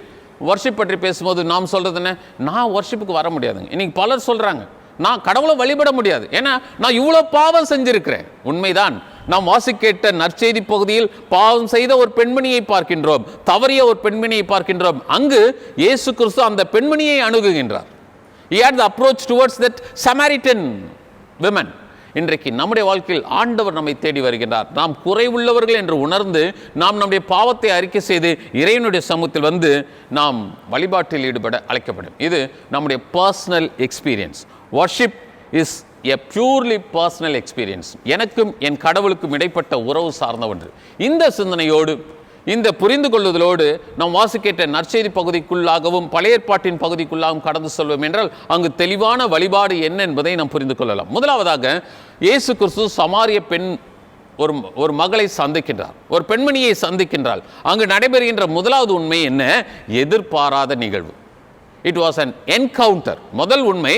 worship பற்றி பேசும்போது நாம் சொல்றது என்ன? நான் worshipக்கு வர முடியாதுங்க. இன்னைக்கு பலர் சொல்றாங்க, நான் கடவுளை வழிபட முடியாது, ஏன்னா நான் இவ்வளோ பாவம் செஞ்சிருக்கிறேன். உண்மைதான். நாம் வாசிக்கேட்ட நற்செய்தி பகுதியில் பாவம் செய்த ஒரு பெண்மணியை பார்க்கின்றோம், தவறிய ஒரு பெண்மணியை பார்க்கின்றோம். அங்கு இயேசு கிறிஸ்து அந்த பெண்மணியை அணுகுகின்றார். He had the approach towards that Samaritan woman. இன்றைக்கு நம்முடைய வாழ்க்கையில் ஆண்டவர் நம்மை தேடி வருகின்றார். நாம் குறைவுள்ளவர்கள் என்று உணர்ந்து நாம் நம்முடைய பாவத்தை அறிக்கை செய்து இறைவனுடைய சமூகத்தில் வந்து நாம் வழிபாட்டில் ஈடுபட அழைக்கப்படும். இது நம்முடைய personal experience. worship is a purely personal experience. எனக்கும் என் கடவுளுக்கும் இடைப்பட்ட உறவு சார்ந்த ஒன்று. இந்த சிந்தனையோடு, இந்த புரிந்து கொள்ளுதலோடு நாம் வாசிக்கேட்ட நற்செய்தி பகுதிக்குள்ளாகவும் பழைய ஏற்பாட்டின் பகுதிக்குள்ளாகவும் கடந்து செல்வோம் என்றால் அங்கு தெளிவான வழிபாடு என்ன என்பதை நாம் புரிந்து கொள்ளலாம். முதலாவதாக, இயேசு கிறிஸ்து சமாரிய பெண் ஒரு மகளை சந்திக்கின்றார், ஒரு பெண்மணியை சந்திக்கின்றார். அங்கு நடைபெறுகின்ற முதலாவது உண்மை என்ன? எதிர்பாராத நிகழ்வு. It was an encounter. முதல் உண்மை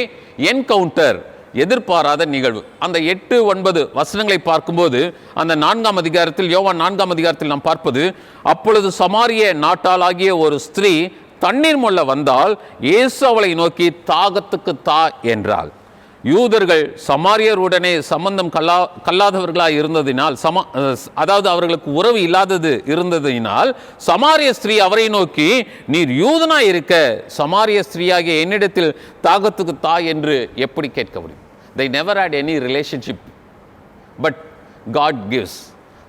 என்கவுண்டர், எதிர்பாராத நிகழ்வு. அந்த 8-9 வசனங்களை பார்க்கும்போது, அந்த 4ஆம் அதிகாரத்தில், யோவான் 4ஆம் அதிகாரத்தில் நாம் பார்ப்பது, அப்பொழுது சமாரிய நாட்டாளாகிய ஒரு ஸ்திரீ தண்ணீர் மொள்ள வந்தால் இயேசு அவளை நோக்கி, தாகத்துக்கு தா என்றாள். யூதர்கள் சமாரியருடனே சம்பந்தம் கல்லாதவர்களாக இருந்ததினால், அதாவது அவர்களுக்கு உறவு இல்லாதது இருந்ததினால், சமாரிய ஸ்திரீ அவரை நோக்கி, நீர் யூதனாய் இருக்க சமாரிய ஸ்திரீயாகிய என்னிடத்தில் தாகத்துக்கு தா என்று எப்படி கேட்க முடியும்? They never had any relationship, but God gives.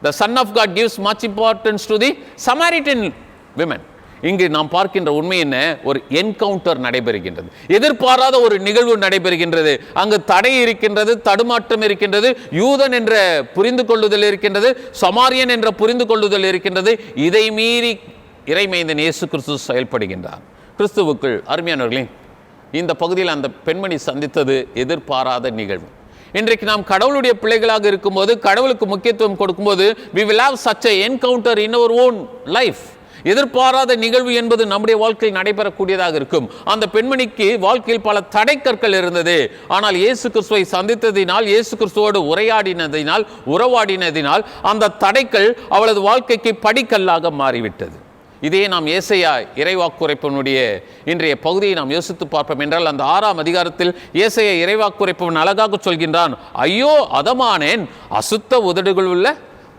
The Son of God gives much importance to the Samaritan women. இங்கு நாம் பார்க்கின்ற உண்மை என்ன? ஒரு என்கவுண்டர் நடைபெறுகின்றது, எதிர்பாராத ஒரு நிகழ்வு நடைபெறுகின்றது. அங்கு தடை இருக்கின்றது, தடுமாற்றம் இருக்கின்றது, யூதன் என்ற புரிந்து கொள்ளுதல் இருக்கின்றது, சமாரியன் என்ற புரிந்து கொள்ளுதல் இருக்கின்றது. இதை மீறி இறைமைந்தன் இயேசு கிறிஸ்து செயல்படுகின்றார். கிறிஸ்துவுக்குள் அருமையானவர்களே, இந்த பகுதியில் அந்த பெண்மணி சந்தித்தது எதிர்பாராத நிகழ்வு. இன்றைக்கு நாம் கடவுளுடைய பிள்ளைகளாக இருக்கும்போது, கடவுளுக்கு முக்கியத்துவம் கொடுக்கும்போது, we will have such an encounter in our own life. எதிர்பாராத நிகழ்வு என்பது நம்முடைய வாழ்க்கையில் நடைபெறக்கூடியதாக இருக்கும். அந்த பெண்மணிக்கு வாழ்க்கையில் பல தடைக்கற்கள் இருந்தது. ஆனால் இயேசு கிறிஸ்துவை சந்தித்ததினால், இயேசு கிறிஸ்துவோடு உரையாடினதினால், உறவாடினதினால் அந்த தடைகள் அவளது வாழ்க்கைக்கு படிக்கல்லாக மாறிவிட்டது. இதையே நாம் ஏசாயா இறைவாக்குரைப்பவனுடைய இன்றைய பகுதியை நாம் யோசித்து பார்ப்போம் என்றால், அந்த 6ஆம் அதிகாரத்தில் ஏசாயா இறைவாக்குரைப்பவன் அழகாக சொல்கின்றான், ஐயோ அதமானேன், அசுத்த உதடுகள் உள்ள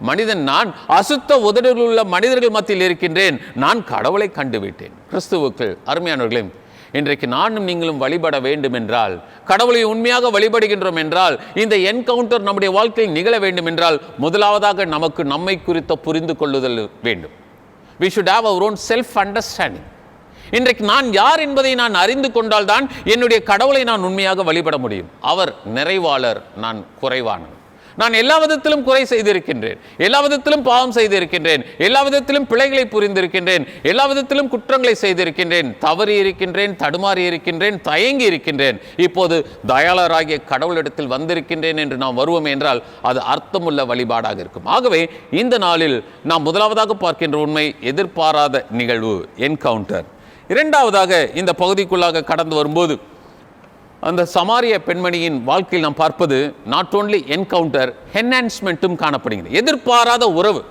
மனிதன் நான், அசுத்த உதடுகள் உள்ள மனிதர்கள் மத்தியில் இருக்கின்றேன், நான் கடவுளை கண்டுவிட்டேன். கிறிஸ்துவுக்கு அருமையானவர்களே, இன்றைக்கு நானும் நீங்களும் வழிபட வேண்டும் என்றால், கடவுளை உண்மையாக வழிபடுகின்றோம் என்றால், இந்த என்கவுண்டர் நம்முடைய வாழ்க்கையில் நிகழ வேண்டும் என்றால், முதலாவதாக நமக்கு நம்மை குறித்த புரிந்து கொள்ளுதல் வேண்டும். We should have our own self understanding. இன்றைக்கு நான் யார் என்பதை நான் அறிந்து கொண்டால்தான் என்னுடைய கடவுளை நான் உண்மையாக வழிபட முடியும். அவர் நிறைவாளர், நான் குறைவானவன். நான் எல்லா விதத்திலும் குறை செய்திருக்கின்றேன், எல்லா விதத்திலும் பாவம் செய்திருக்கின்றேன், எல்லா விதத்திலும் பிழைகளை புரிந்திருக்கின்றேன், எல்லா விதத்திலும் குற்றங்களை செய்திருக்கின்றேன், தவறி இருக்கின்றேன், தடுமாறி இருக்கின்றேன், தயங்கி இருக்கின்றேன். இப்போது தயாளராகிய கடவுளிடத்தில் வந்திருக்கின்றேன் என்று நாம் வருவோம் என்றால் அது அர்த்தமுள்ள வழிபாடாக இருக்கும். ஆகவே இந்த நாளில் நாம் முதலாவதாக பார்க்கின்ற உண்மை எதிர்பாராத நிகழ்வு, என்கவுண்டர். இரண்டாவதாக இந்த பகுதிக்குள்ளாக கடந்து வரும்போது அந்த சமாரிய பெண்மணியின் வாழ்க்கையில் நாம் பார்ப்பது நாட் ஓன்லி என்கவுண்டர், என்ஹான்ஸ்மெண்ட்டும் காணப்படுகிறது. எதிர்பாராத உறவு.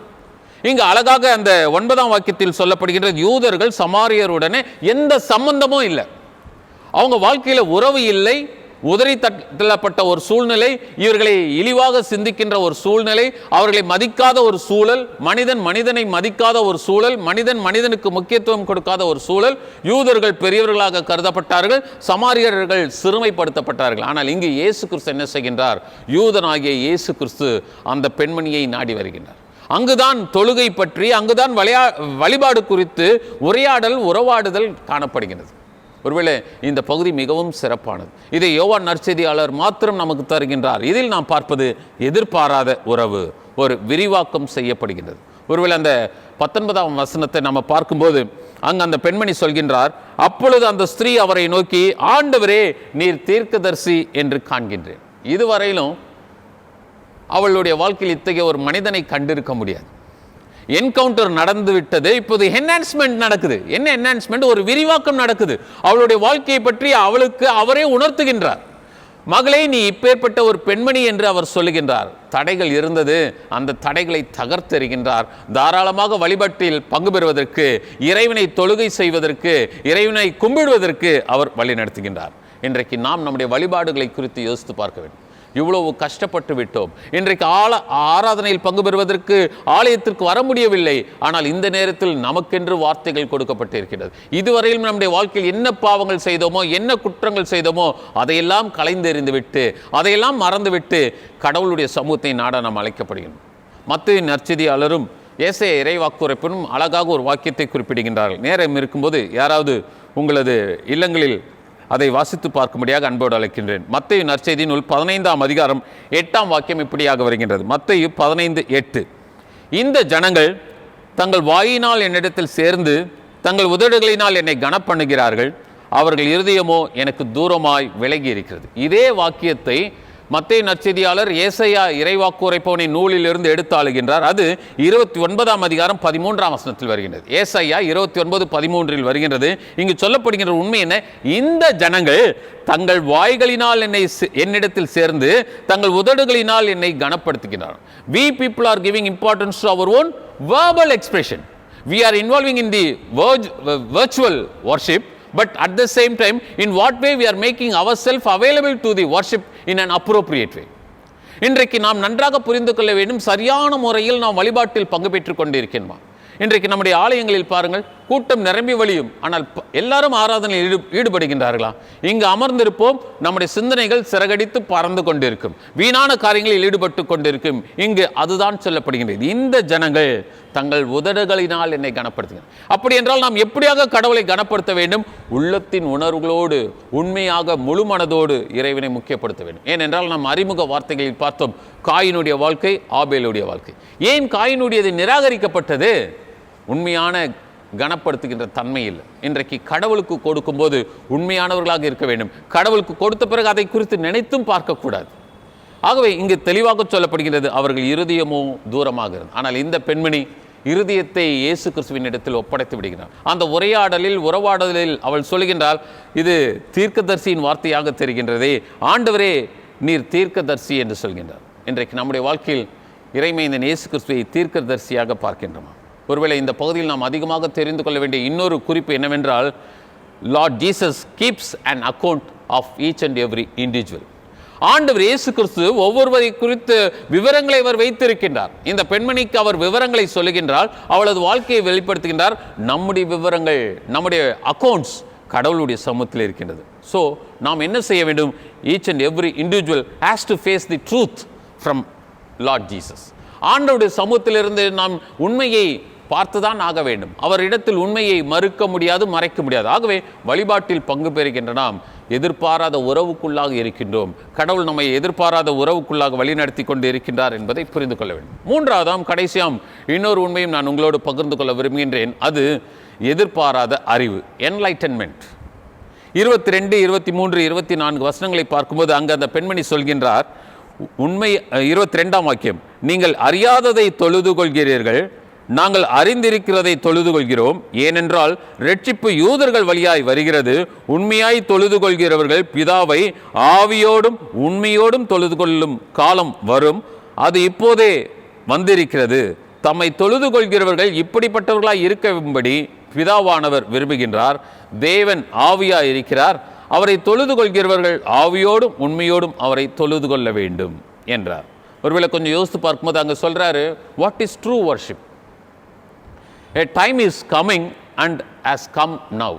இங்கு அழகாக அந்த 9ஆம் வாக்கியத்தில் சொல்லப்படுகின்றது, யூதர்கள் சமாரியருடனே எந்த சம்பந்தமும் இல்லை, அவங்க வாழ்க்கையில் உறவு இல்லை, உதறி தள்ளப்பட்ட ஒரு சூழ்நிலை, இவர்களை இழிவாக சிந்திக்கின்ற ஒரு சூழ்நிலை, அவர்களை மதிக்காத ஒரு சூழல், மனிதன் மனிதனை மதிக்காத ஒரு சூழல், மனிதன் மனிதனுக்கு முக்கியத்துவம் கொடுக்காத ஒரு சூழல். யூதர்கள் பெரியவர்களாக கருதப்பட்டார்கள், சமாரியர்கள் சிறுமைப்படுத்தப்பட்டார்கள். ஆனால் இங்கு இயேசு கிறிஸ்து என்ன செய்கின்றார்? யூதனாகிய இயேசு கிறிஸ்து அந்த பெண்மணியை நாடி வருகின்றார். அங்குதான் தொழுகை பற்றி, அங்குதான் வழிபாடு குறித்து உரையாடல், உறவாடுதல் காணப்படுகிறது. ஒருவேளை இந்த பகுதி மிகவும் சிறப்பானது. இதை யோவான் நற்செய்தியாளர் மாத்திரம் நமக்கு தருகின்றார். இதில் நாம் பார்ப்பது எதிர்பாராத உறவு, ஒரு விரிவாக்கம் செய்யப்படுகின்றது. ஒருவேளை அந்த 19ஆம் வசனத்தை நம்ம பார்க்கும்போது அங்கு அந்த பெண்மணி சொல்கின்றார், அப்பொழுது அந்த ஸ்திரீ அவரை நோக்கி, ஆண்டவரே நீர் தீர்க்கதரிசி என்று காண்கின்றேன். இதுவரையிலும் அவளுடைய வாழ்க்கையில் இத்தகைய ஒரு மனிதனை கண்டிருக்க முடியாது. என்கவுண்டர் நடந்து விட்டது, இப்போது என்ஹான்ஸ்மெண்ட் நடக்குது. என்ன என்ஹான்ஸ்மெண்ட்? ஒரு விரிவாக்கம் நடக்குது. அவளுடைய வாழ்க்கையை பற்றி அவளுக்கு அவரே உணர்த்துகின்றார். மகளே, நீ இப்பேற்பட்ட ஒரு பெண்மணி என்று அவர் சொல்லுகின்றார். தடைகள் இருந்தது, அந்த தடைகளை தகர்த்தெறிகின்றார். தாராளமாக வழிபாட்டில் பங்கு பெறுவதற்கு, இறைவனை தொழுகை செய்வதற்கு, இறைவனை கும்பிடுவதற்கு அவர் வழி நடத்துகின்றார். இன்றைக்கு நாம் நம்முடைய வழிபாடுகளை குறித்து யோசித்து பார்க்க வேண்டும். இவ்வளவு கஷ்டப்பட்டு விட்டோம், இன்றைக்கு ஆராதனையில் பங்கு பெறுவதற்கு ஆலயத்திற்கு வர முடியவில்லை. ஆனால் இந்த நேரத்தில் நமக்கென்று வார்த்தைகள் கொடுக்கப்பட்டிருக்கிறது. இதுவரையிலும் நம்முடைய வாழ்க்கையில் என்ன பாவங்கள் செய்தோமோ, என்ன குற்றங்கள் செய்தோமோ அதையெல்லாம் களைந்தெறிந்து விட்டு, அதையெல்லாம் மறந்துவிட்டு கடவுளுடைய சமூகத்தை நாட நாம் அழைக்கப்படுகிறோம். மத்தேயு நற்செய்தியாளரும் ஏசாயா இறைவாக்குரைப்பினும் அழகாக ஒரு வாக்கியத்தை குறிப்பிடுகின்றார்கள். நேரம் இருக்கும்போது யாராவது உங்களது இல்லங்களில் அதை வாசித்து பார்க்கும்படியாக அன்போடு அழைக்கின்றேன். மத்தேயு நற்செய்தி நூல் 15ஆம் அதிகாரம் 8ஆம் வாக்கியம் இப்படியாக வருகின்றது. மத்தேயு 15:8, இந்த ஜனங்கள் தங்கள் வாயினால் என்னிடத்தில் சேர்ந்து தங்கள் உதடுகளினால் என்னை கனப்பண்ணுகிறார்கள், அவர்கள் இருதயமோ எனக்கு தூரமாய் விலகி இருக்கிறது. இதே வாக்கியத்தை மத்தேயு நற்செய்தியாளர் ஏசாயா இறைவாக்கு உரைப்பவனின் நூலிலிருந்து எடுத்து ஆளுகின்றார். அது 29ஆம் அதிகாரம் 13ஆம் வசனத்தில் வருகின்றது. ஏசாயா 29:13 வருகின்றது. இங்கு சொல்லப்படுகின்ற உண்மை என்ன? இந்த ஜனங்கள் தங்கள் வாய்களினால் என்னிடத்தில் சேர்ந்து தங்கள் உதடுகளினால் என்னை கனப்படுத்துகிறார். We people are giving importance to our own verbal expression. We are involving in the virtual worship. But at the same time, in what way we are making ourselves available to the worship in an appropriate way. இன்றைக்கு நாம் நன்றாக புரிந்து கொள்ள வேண்டும், சரியான முறையில் நாம் வழிபாட்டில் பங்கு பெற்றுக் கொண்டிருக்கின்றோம். இன்றைக்கு நம்முடைய ஆலயங்களில் பாருங்கள், கூட்டம் நிரம்பி வழியும், ஆனால் எல்லாரும் ஆராதனையில் ஈடுபடுகின்றார்களா? இங்கு அமர்ந்திருப்போம், நம்முடைய சிந்தனைகள் சிறகடித்து பறந்து கொண்டிருக்கும், வீணான காரியங்களில் ஈடுபட்டு கொண்டிருக்கும். இங்கு அதுதான் சொல்லப்படுகின்றது, இந்த ஜனங்கள் தங்கள் உதடுகளினால் என்னை கனப்படுத்துகிறார். அப்படி என்றால் நாம் எப்படியாக கடவுளை கனப்படுத்த வேண்டும்? உள்ளத்தின் உணர்வுகளோடு, உண்மையாக முழு மனதோடு இறைவனை முக்கியப்படுத்த வேண்டும். ஏனென்றால் நாம் அறிமுக வார்த்தைகளில் பார்த்தோம், காயினுடைய வாழ்க்கை, ஆபேலுடைய வாழ்க்கை. ஏன் காயினுடையது நிராகரிக்கப்பட்டது? உண்மையான கனப்படுத்துகின்ற தன்மை இல்லை. இன்றைக்கு கடவுளுக்கு கொடுக்கும்போது உண்மையானவர்களாக இருக்க வேண்டும். கடவுளுக்கு கொடுத்த பிறகு அதை குறித்து நினைத்தும் பார்க்கக்கூடாது. ஆகவே இங்கு தெளிவாக சொல்லப்படுகிறது, அவர்கள் இருதயமோ தூரமாகிறது. ஆனால் இந்த பெண்மணி இருதயத்தை இயேசு கிறிஸ்துவின் இடத்தில் ஒப்படைத்து விடுகிறார். அந்த உரையாடலில், உறவாடலில் அவள் சொல்கின்றால், இது தீர்க்கதரிசியின் வார்த்தையாக தெரிகின்றதே, ஆண்டவரே நீர் தீர்க்கதரிசி என்று சொல்கின்றார். இன்றைக்கு நம்முடைய வாழ்க்கையில் இறைமையின் இயேசு கிறிஸ்துவை தீர்க்கதரிசியாக பார்க்கின்றோம். ஒருவேளை இந்த பகுதியில் நாம் அதிகமாக தெரிந்து கொள்ள வேண்டிய இன்னொரு குறிப்பு என்னவென்றால், Lord Jesus keeps an account of each and every individual. ஆண்டவர் இயேசு கிறிஸ்து ஒவ்வொருவரை குறித்து விவரங்களை அவர் வைத்திருக்கின்றார். இந்த பெண்மணிக்கு அவர் விவரங்களை சொல்லுகின்றார், அவளது வாழ்க்கையை வெளிப்படுத்துகின்றார். நம்முடைய விவரங்கள், நம்முடைய அக்கவுண்ட்ஸ் கடவுளுடைய சமூகத்தில் இருக்கின்றது. ஸோ நாம் என்ன செய்ய வேண்டும்? Each and every individual has to face the truth from Lord Jesus. ஆண்டவருடைய சமூகத்திலிருந்து நாம் உண்மையை பார்த்துதான் ஆக வேண்டும். அவரிடத்தில் உண்மையை மறுக்க முடியாது, மறைக்க முடியாது. ஆகவே வழிபாட்டில் பங்கு பெறுகின்ற நாம் எதிர்பாராத உறவுக்குள்ளாக இருக்கின்றோம். கடவுள் நம்மை எதிர்பாராத உறவுக்குள்ளாக வழிநடத்தி கொண்டு இருக்கின்றார் என்பதை புரிந்து கொள்ள வேண்டும். மூன்றாவதாம் கடைசியாம் இன்னொரு உண்மையும் நான் உங்களோடு பகிர்ந்து கொள்ள விரும்புகின்றேன். அது எதிர்பாராத அறிவு, என்லைட்டன்மெண்ட். 22, 23, 24 வசனங்களை பார்க்கும்போது அங்கு அந்த பெண்மணி சொல்கின்றார், உண்மை 22ஆம் வாக்கியம், நீங்கள் அறியாததை தொழுது கொள்கிறீர்கள், நாங்கள் அறிந்திருக்கிறதை தொழுது கொள்கிறோம். ஏனென்றால் இரட்சிப்பு யூதர்கள் வழியாய் வருகிறது. உண்மையாய் தொழுது கொள்கிறவர்கள் பிதாவை ஆவியோடும் உண்மையோடும் தொழுது கொள்ளும் காலம் வரும், அது இப்போதே வந்திருக்கிறது. தம்மை தொழுது கொள்கிறவர்கள் இப்படிப்பட்டவர்களாய் இருக்கும்படி பிதாவானவர் விரும்புகின்றார். தேவன் ஆவியாய் இருக்கிறார். அவரை தொழுது கொள்கிறவர்கள் ஆவியோடும் உண்மையோடும் அவரை தொழுது கொள்ள வேண்டும் என்றார். ஒருவேளை கொஞ்சம் யோசித்து பார்க்கும்போது அங்கே சொல்றாரு, what is true worship? A time is coming and has come now.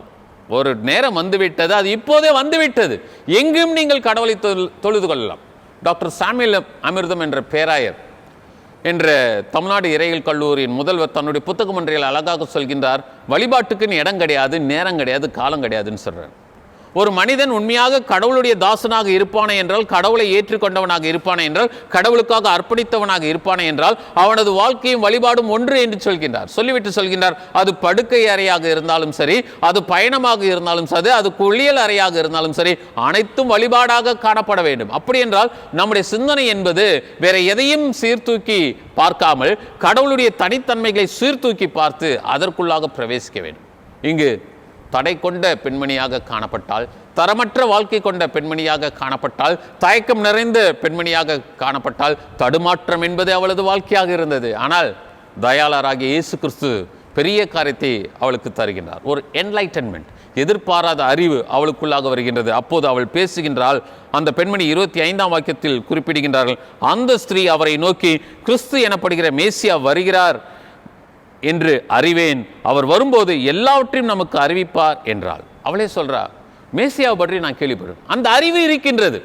ஒரு நேரம் வந்துவிட்டது, அது இப்போதே வந்துவிட்டது. எங்கும் நீங்கள் கடவுளை தொழுது கொள்ளலாம். டாக்டர் சாமுவேல் அமிர்தம் என்ற பேராயர் என்ற தமிழ்நாடு இறையியல் கல்லூரியின் முதல்வர் தன்னுடைய புத்தகம் ஒன்றில் அழகாக சொல்கின்றார், வழிபாட்டுக்குன்னு இடம் கிடையாது, நேரம் கிடையாது, காலம் கிடையாதுன்னு சொல்றார். ஒரு மனிதன் உண்மையாக கடவுளுடைய தாசனாக இருப்பானே என்றால், கடவுளை ஏற்றுக்கொண்டவனாக இருப்பானே என்றால், கடவுளுக்காக அர்ப்பணித்தவனாக இருப்பானே என்றால், அவனது வாழ்க்கையும் வழிபாடும் ஒன்று என்று சொல்கின்றார். சொல்லிவிட்டு சொல்கின்றார், அது படுக்கை அறையாக இருந்தாலும் சரி, அது பயணமாக இருந்தாலும் சரி, அது குளியல் அறையாக இருந்தாலும் சரி, அனைத்தும் வழிபாடாக காணப்பட வேண்டும். அப்படி என்றால் நம்முடைய சிந்தனை என்பது வேற எதையும் சீர்தூக்கி பார்க்காமல் கடவுளுடைய தனித்தன்மைகளை சீர்தூக்கி பார்த்து அதற்குள்ளாக பிரவேசிக்க வேண்டும். இங்கு தடை கொண்ட பெண்மணியாக காணப்பட்டால், தரமற்ற வாழ்க்கை கொண்ட பெண்மணியாக காணப்பட்டால், தயக்கம் நிறைந்த பெண்மணியாக காணப்பட்டால், தடுமாற்றம் என்பது அவளது வாழ்க்கையாக இருந்தது. ஆனால் தயாளராகிய இயேசு கிறிஸ்து பெரிய காரியத்தை அவளுக்கு தருகின்றார். ஒரு என்லைட்டன்மெண்ட், எதிர்பாராத அறிவு அவளுக்குள்ளாக வருகின்றது. அப்போது அவள் பேசுகின்றாள். அந்த பெண்மணி 25ஆம் வாக்கியத்தில் குறிப்பிடுகின்றார்கள், அந்த ஸ்திரீ அவரை நோக்கி, கிறிஸ்து எனப்படுகிற மேசியா வருகிறார் என்று அறிவேன், அவர் வரும்போது எல்லாவற்றையும் நமக்கு அறிவிப்பார் என்றாள். அவளே சொல்றா, மேசியாவை பற்றி நான் கேள்விப்படுறேன். அந்த அறிவு இருக்கின்றது.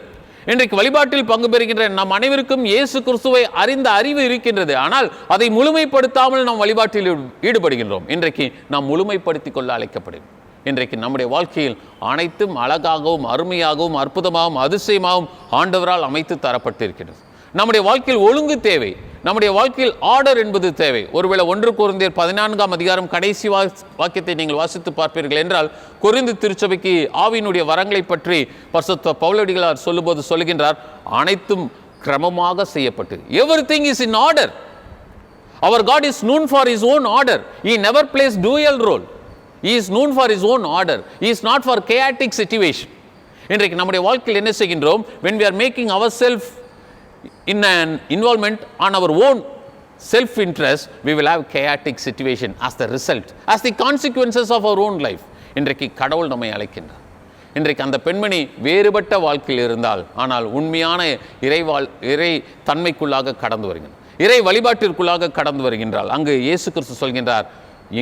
இன்றைக்கு வழிபாட்டில் பங்கு பெறுகின்ற நம் அனைவருக்கும் இயேசு கிறிஸ்துவை அறிந்த அறிவு இருக்கின்றது. ஆனால் அதை முழுமைப்படுத்தாமல் நாம் வழிபாட்டில் ஈடுபடுகின்றோம். இன்றைக்கு நாம் முழுமைப்படுத்திக் கொள்ள அழைக்கப்படுகிறோம். இன்றைக்கு நம்முடைய வாழ்க்கையில் அனைத்தும் அழகாகவும் அருமையாகவும் அற்புதமாகவும் அதிசயமாகவும் ஆண்டவரால் அமைத்து தரப்பட்டிருக்கிறது. நம்முடைய வாழ்க்கையில் ஒழுங்கு தேவை. நம்முடைய வாழ்க்கையில் ஆர்டர் என்பது தேவை. ஒருவேளை 1 கொரிந்தியர் 14ஆம் அதிகாரம் கடைசி வாக்கியத்தை நீங்கள் வாசித்து பார்ப்பீர்கள் என்றால், கொரிந்து திருச்சபைக்கு ஆவியினுடைய வரங்களை பற்றி பரிசுத்த பவுலடிகளார் சொல்லும்போது சொல்லுகின்றார், அனைத்தும் கிரமமாக செய்யப்பட்டு, everything is in order. Our God is known for his own order. He never plays dual role. He is known for his own order. He is not for chaotic situation. இன்றைக்கு நம்முடைய வாழ்க்கையில் என்ன செய்கின்றோம்? When we are making ourselves in an involvement on our own self-interest, we will have chaotic situation as the result, as the consequences of our own life. இன்றைக்கு கடவுள் நம்மை அழைக்கின்றார். இன்றைக்கு அந்த பெண்மணி வேறுபட்ட வாழ்க்கையில் இருந்தால், ஆனால் உண்மையான இறை தன்மைக்குள்ளாக கடந்து வருகின்றார், இறை வழிபாட்டிற்குள்ளாக கடந்து வருகின்றால், அங்கு இயேசு கிறிஸ்து சொல்கின்றார்,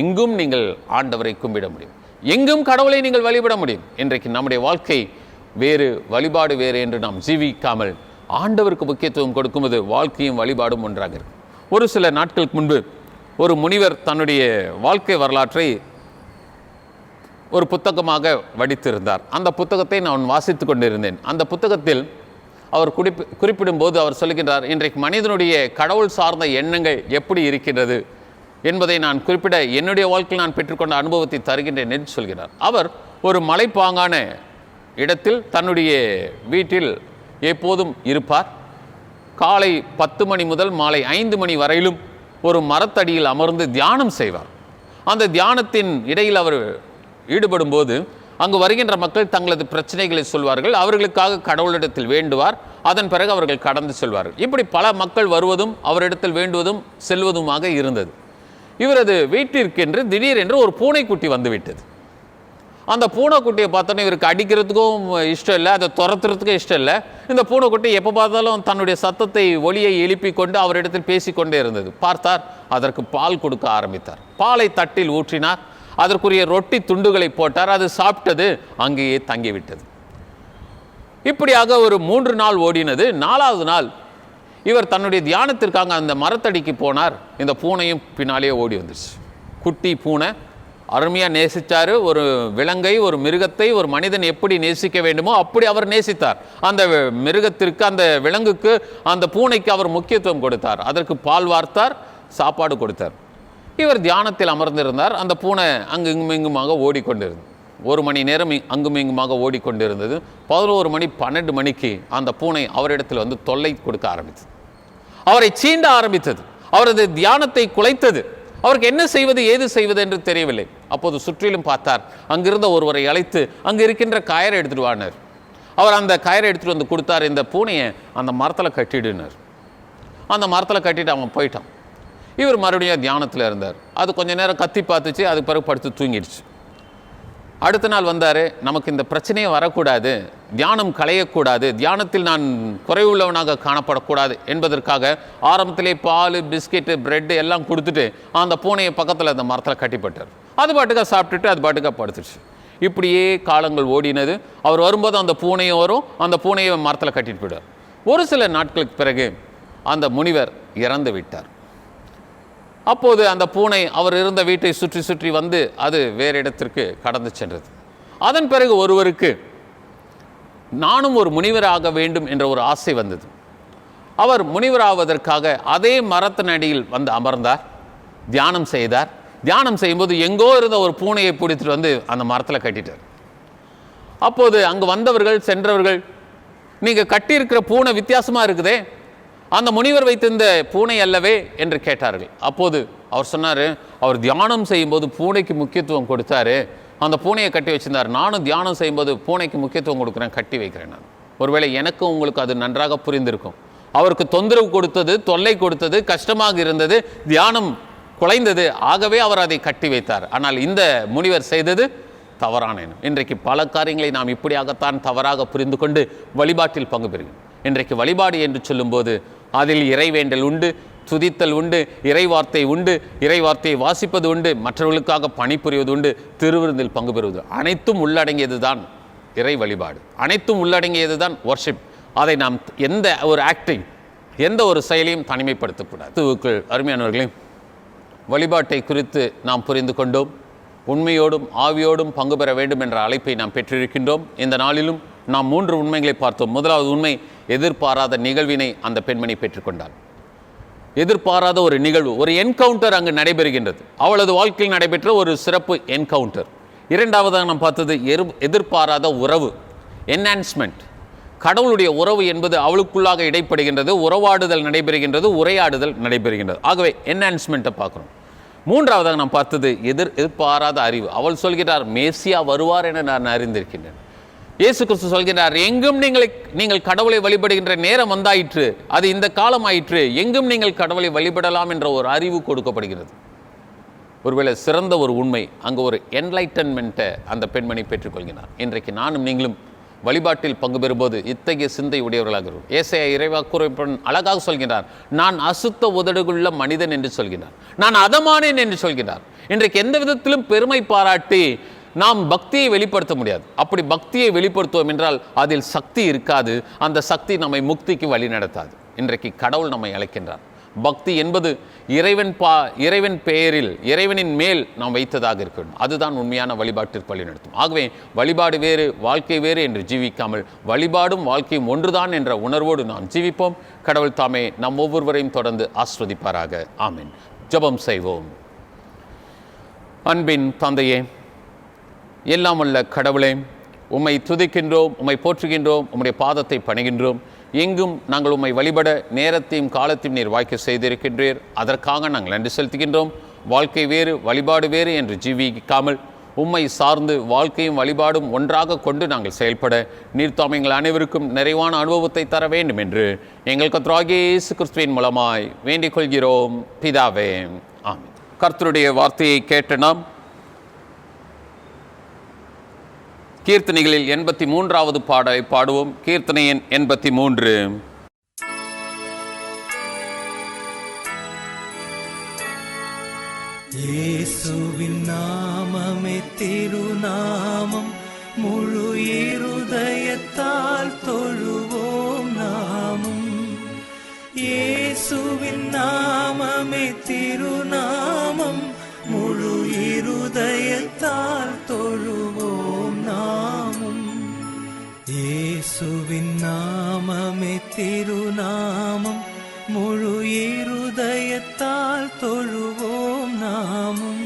எங்கும் நீங்கள் ஆண்டவரை கும்பிட முடியும், எங்கும் கடவுளை நீங்கள் வழிபட முடியும். இன்றைக்கு நம்முடைய வாழ்க்கை வேறு, வழிபாடு வேறு என்று நாம் ஜீவிக்காமல் ஆண்டவருக்கு முக்கியத்துவம் கொடுக்கும்போது வாழ்க்கையும் வழிபாடும் ஒன்றாக இருக்கும். ஒரு சில நாட்களுக்கு முன்பு ஒரு முனிவர் தன்னுடைய வாழ்க்கை வரலாற்றை ஒரு புத்தகமாக வடித்திருந்தார். அந்த புத்தகத்தை நான் வாசித்து கொண்டிருந்தேன். அந்த புத்தகத்தில் அவர் குறிப்பிடும்போது அவர் சொல்லுகின்றார், இன்றைக்கு மனிதனுடைய கடவுள் சார்ந்த எண்ணங்கள் எப்படி இருக்கின்றது என்பதை நான் குறிப்பிட என்னுடைய வாழ்க்கையில் நான் பெற்றுக்கொண்ட அனுபவத்தை தருகின்றேன் என்று சொல்கிறார். அவர் ஒரு மலைப்பாங்கான இடத்தில் தன்னுடைய வீட்டில் எப்போதும் இருப்பார். காலை 10 மணி முதல் மாலை 5 மணி வரையிலும் ஒரு மரத்தடியில் அமர்ந்து தியானம் செய்வார். அந்த தியானத்தின் இடையில் அவர் ஈடுபடும் போது அங்கு வருகின்ற மக்கள் தங்களது பிரச்சனைகளை சொல்வார்கள், அவர்களுக்காக கடவுளிடத்தில் வேண்டுவார், அதன் பிறகு அவர்கள் கடந்து செல்வார்கள். இப்படி பல மக்கள் வருவதும் அவரிடத்தில் வேண்டுவதும் செல்வதுமாக இருந்தது. இவரது வீட்டிற்கென்று திடீரென்று ஒரு பூனைக்குட்டி வந்துவிட்டது. அந்த பூனைக்குட்டியை பார்த்தோன்னே இவருக்கு அடிக்கிறதுக்கும் இஷ்டம் இல்லை, அதை துரத்துறதுக்கும் இஷ்டம் இல்லை. இந்த பூனைக்குட்டி எப்போ பார்த்தாலும் தன்னுடைய சத்தத்தை ஒலியை எழுப்பி கொண்டு அவரிடத்தில் பேசிக்கொண்டே இருந்தது. பார்த்தார், அதற்கு பால் கொடுக்க ஆரம்பித்தார். பாலை தட்டில் ஊற்றினார், அதற்குரிய ரொட்டி துண்டுகளை போட்டார், அது சாப்பிட்டது, அங்கேயே தங்கிவிட்டது. இப்படியாக ஒரு 3 நாள் ஓடினது. 4வது நாள் இவர் தன்னுடைய தியானத்திற்காக அந்த மரத்தடிக்கு போனார். இந்த பூனையும் பின்னாலேயே ஓடி வந்துருச்சு. குட்டி பூனை அருமையாக நேசித்தார். ஒரு விலங்கை, ஒரு மிருகத்தை ஒரு மனிதன் எப்படி நேசிக்க வேண்டுமோ அப்படி அவர் நேசித்தார். அந்த மிருகத்திற்கு, அந்த விலங்குக்கு, அந்த பூனைக்கு அவர் முக்கியத்துவம் கொடுத்தார். அதற்கு பால் வார்த்தார், சாப்பாடு கொடுத்தார். இவர் தியானத்தில் அமர்ந்திருந்தார். அந்த பூனை அங்கு இங்குமாக ஓடிக்கொண்டிருந்தது. 1 மணி நேரம் அங்கும் இங்குமாக ஓடிக்கொண்டிருந்தது. 11 மணி 12 மணிக்கு அந்த பூனை அவரிடத்தில் வந்து தொல்லை கொடுக்க ஆரம்பித்தது. அவரை சீண்ட ஆரம்பித்தது. அவரது தியானத்தை குலைத்தது. அவருக்கு என்ன செய்வது, ஏது செய்வது என்று தெரியவில்லை. அப்போது சுற்றிலும் பார்த்தார். அங்கிருந்த ஒருவரை அழைத்து அங்கு இருக்கின்ற கயரை எடுத்துட்டு வானார். அவர் அந்த கயரை எடுத்துட்டு வந்து கொடுத்தார். இந்த பூனையை அந்த மரத்தில் கட்டிடுனார். அந்த மரத்தில் கட்டிட்டு அவன் போயிட்டான். இவர் மறுபடியும் தியானத்தில் இருந்தார். அது கொஞ்ச நேரம் கத்தி பார்த்துச்சு. அதுக்கு பிறகு படுத்து தூங்கிடுச்சு. அடுத்த நாள் வந்தார். நமக்கு இந்த பிரச்சனையே வரக்கூடாது, தியானம் களையக்கூடாது, தியானத்தில் நான் குறைவுள்ளவனாக காணப்படக்கூடாது என்பதற்காக ஆரம்பத்திலே பால், பிஸ்கெட்டு, பிரெட்டு எல்லாம் கொடுத்துட்டு அந்த பூனையை பக்கத்தில் அந்த மரத்தில் கட்டிப்பட்டார். அது பாட்டுக்காக சாப்பிட்டுட்டு அது பாட்டுக்காக படுத்துச்சு. இப்படியே காலங்கள் ஓடினது. அவர் வரும்போது அந்த பூனையும் வரும், அந்த பூனையை மரத்தில் கட்டிட்டு போயிடுவார். ஒரு சில நாட்களுக்கு பிறகு அந்த முனிவர் இறந்து விட்டார். அப்போது அந்த பூனை அவர் இருந்த வீட்டை சுற்றி சுற்றி வந்து அது வேறு இடத்திற்கு கடந்து சென்றது. அதன் பிறகு ஒருவருக்கு நானும் ஒரு முனிவராக வேண்டும் என்ற ஒரு ஆசை வந்தது. அவர் முனிவராவதற்காக அதே மரத்தின் அடியில் வந்து அமர்ந்தார், தியானம் செய்தார். தியானம் செய்யும்போது எங்கோ இருந்த ஒரு பூனையை பிடித்துட்டு வந்து அந்த மரத்தில் கட்டிட்டார். அப்போது அங்கு வந்தவர்கள், சென்றவர்கள், நீங்கள் கட்டியிருக்கிற பூனை வித்தியாசமாக இருக்குதே, அந்த முனிவர் வைத்திருந்த பூனை அல்லவே என்று கேட்டார்கள். அப்போது அவர் சொன்னார், அவர் தியானம் செய்யும்போது பூனைக்கு முக்கியத்துவம் கொடுத்தாரு, அந்த பூனையை கட்டி வச்சிருந்தார். நானும் தியானம் செய்யும்போது பூனைக்கு முக்கியத்துவம் கொடுக்குறேன், கட்டி வைக்கிறேன். நான் ஒருவேளை எனக்கும் உங்களுக்கு அது நன்றாக புரிந்திருக்கும். அவருக்கு தொந்தரவு கொடுத்தது, தொல்லை கொடுத்தது, கஷ்டமாக இருந்தது, தியானம் குலைந்தது. ஆகவே அவர் அதை கட்டி வைத்தார். ஆனால் இந்த முனிவர் செய்தது தவறான எண்ணம். இன்றைக்கு பல காரியங்களை நாம் இப்படியாகத்தான் தவறாக புரிந்து கொண்டு வழிபாட்டில் பங்கு பெறுகிறோம். இன்றைக்கு வழிபாடு என்று சொல்லும்போது அதில் இறைவேண்டல் உண்டு, துதித்தல் உண்டு, இறைவார்த்தை உண்டு, இறைவார்த்தையை வாசிப்பது உண்டு, மற்றவர்களுக்காக பணிபுரிவது உண்டு, திருவிருந்தில் பங்கு பெறுவது, அனைத்தும் உள்ளடங்கியது தான் இறை வழிபாடு, அனைத்தும் உள்ளடங்கியது தான் வர்ஷிப். அதை நாம் எந்த ஒரு ஆக்டிங், எந்த ஒரு செயலையும் தனிமைப்படுத்தக்கூடாது. அருமையானவர்களே, வழிபாட்டை குறித்து நாம் புரிந்து கொண்டோம். உண்மையோடும் ஆவியோடும் பங்கு பெற வேண்டும் என்ற அழைப்பை நாம் பெற்றிருக்கின்றோம். இந்த நாளிலும் நாம் 3 உண்மைகளை பார்த்தோம். முதலாவது உண்மை, எதிர்பாராத நிகழ்வினை அந்த பெண்மணி பெற்றுக்கொண்டார். எதிர்பாராத ஒரு நிகழ்வு, ஒரு என்கவுண்டர் அங்கு நடைபெறுகின்றது. அவளது வாழ்க்கையில் நடைபெற்ற ஒரு சிறப்பு என்கவுண்டர். இரண்டாவதாக நாம் பார்த்தது எதிர்பாராத உறவு, என்ஹான்ஸ்மெண்ட். கடவுளுடைய உறவு என்பது அவளுக்குள்ளாக இடைப்படுகின்றது, உறவாடுதல் நடைபெறுகின்றது, உரையாடுதல் நடைபெறுகின்றது. ஆகவே என்ஹான்ஸ்மெண்ட்டை பார்க்குறோம். மூன்றாவதாக நாம் பார்த்தது எதிர்பாராத அறிவு. அவள் சொல்கிறார், மேசியா வருவார் என நான் அறிந்திருக்கின்றேன். இயேசு கிறிஸ்து சொல்கிறார், எங்கும் நீங்கள் கடவுளை வழிபடுகின்ற நேரம் வந்தாயிற்று, அது இந்த காலம் ஆயிற்று, எங்கும் நீங்கள் கடவுளை வழிபடலாம் என்ற ஒரு அறிவு கொடுக்கப்படுகிறது. ஒருவேளை சிறந்த ஒரு உண்மை, அங்கு ஒரு என்லைட்டன்மெண்ட்டை அந்த பெண்மணி பெற்றுக்கொள்கிறார். இன்றைக்கு நானும் நீங்களும் வழிபாட்டில் பங்கு பெறும்போது இத்தகைய சிந்தை உடையவர்களாக இருக்கும். ஏசாயா இறைவாக்குரைப்பன் அழகாக சொல்கிறார், நான் அசுத்த உதடுகளுள்ள மனிதன் என்று சொல்கிறார், நான் அதமானேன் என்று சொல்கிறார். இன்றைக்கு எந்த விதத்திலும் பெருமை பாராட்டி நாம் பக்தியை வெளிப்படுத்த முடியாது. அப்படி பக்தியை வெளிப்படுத்துவோம் என்றால் அதில் சக்தி இருக்காது, அந்த சக்தி நம்மை முக்திக்கு வழி நடத்தாது. இன்றைக்கு கடவுள் நம்மை அழைக்கின்றார். பக்தி என்பது இறைவன் பெயரில், இறைவனின் மேல் நாம் வைத்ததாக இருக்க வேண்டும். அதுதான் உண்மையான வழிபாட்டிற்கு வழி நடத்தும். ஆகவே வழிபாடு வேறு, வாழ்க்கை வேறு என்று ஜீவிக்காமல் வழிபாடும் வாழ்க்கையும் ஒன்றுதான் என்ற உணர்வோடு நாம் ஜீவிப்போம். கடவுள் தாமே நம் ஒவ்வொருவரையும் தொடர்ந்து ஆஸ்வதிப்பாராக. ஆமென். ஜெபம் செய்வோம். அன்பின் தந்தையே, எல்லாம் வல்ல கடவுளே, உம்மை துதிக்கின்றோம், உம்மை போற்றுகின்றோம், உம்முடைய பாதத்தை பணிகின்றோம். எங்கும் நாங்கள் உம்மை வழிபட நேரத்தையும் காலத்தையும் நீர் வாய்க்க செய்திருக்கின்றீர். அதற்காக நாங்கள் நன்றி செலுத்துகின்றோம். வாழ்க்கை வேறு, வழிபாடு வேறு என்று ஜீவிக்காமல் உம்மை சார்ந்து வாழ்க்கையும் வழிபாடும் ஒன்றாக கொண்டு நாங்கள் செயல்பட நீர் தாம் எங்கள் அனைவருக்கும் நிறைவான அனுபவத்தை தர வேண்டும் என்று எங்கள் கர்த்தராகிய இயேசு கிறிஸ்துவின் மூலமாய் வேண்டிக் கொள்கிறோம் பிதாவே. ஆமென். கர்த்தருடைய வார்த்தையை கேட்ட நாம் கீர்த்தனைகளில் 83வது பாடலை பாடுவோம். கீர்த்தனை எண் 83. இயேசுவின் நாமமே திருநாமம், முழு இருதயத்தால் தொழுவோம் நாமம். இயேசுவின் நாமமே திருநாமம், முழு திருநாமம் முழு இருதயத்தால் தொழுவோம் நாமும்.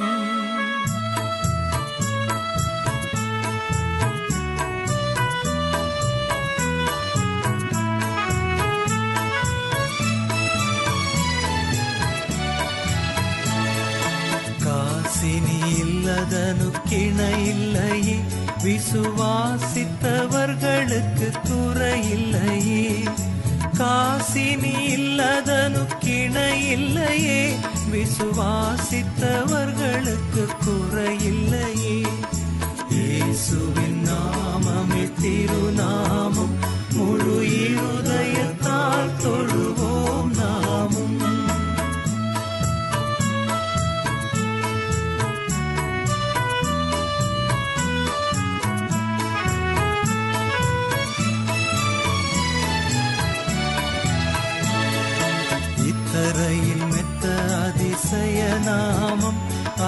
காசினி இல்லதனு கிணை இல்லையே, விசுவாசித்தவர்களுக்கு குறையில்லையே. காசினி இல்லதனு கிணை இல்லையே, விசுவாசித்தவர்களுக்கு குறையில்லையே. இயேசுவின் நாமமே திருநாமம் முழு இருதயத்தால் தொழுவோம் நாமும். இத்தரையில் மெத்த அதிசய நாமம்,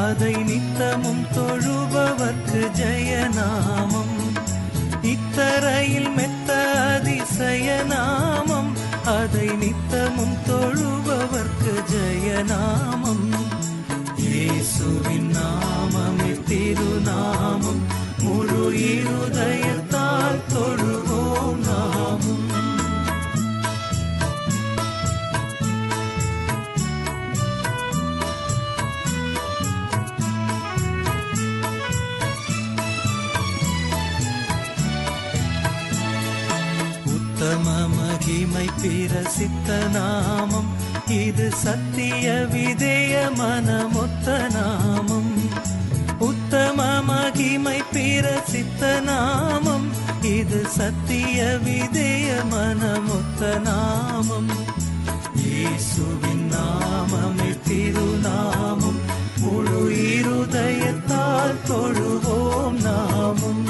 அதை நித்தமும் தொழுபவர்க்கு ஜெயநாமம். இத்தரையில் மெத்த அதிசய நாமம், அதை நித்தமும் தொழுபவர்க்கு ஜெயநாமம். இயேசுவின் நாமமே திருநாமம் முழு இருதயத்தால் தொழுவோம் நாமும். உத்தம மகிமை பிரசித்த நாமம், இது சத்திய விதேய மனமொத்த நாமம். உத்தம மகிமை பிரசித்த நாமம், இது சத்திய விதேய மனமொத்த நாமம். இயேசுவின் நாமமே திருநாமம் முழு இருதயத்தால் தொழுவோம் நாமும்.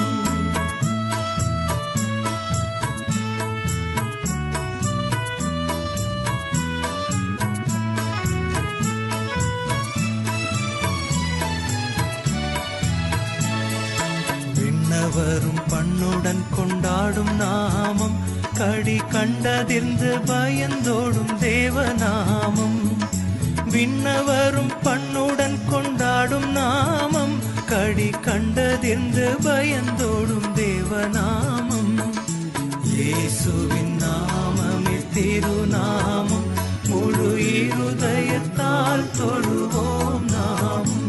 விண்ணவரும் பண்ணுடன் கொண்டாடும் நாமம், கடி கண்டதிர்ந்து பயந்தோடும் தேவநாமம். விண்ணவரும் பண்ணுடன் கொண்டாடும் நாமம், கடி கண்டதிர்ந்து பயந்தோடும் தேவநாமம். இயேசுவின் நாமமே திருநாமம் முழு இருதயத்தால் தொழுவோம் நாமும்.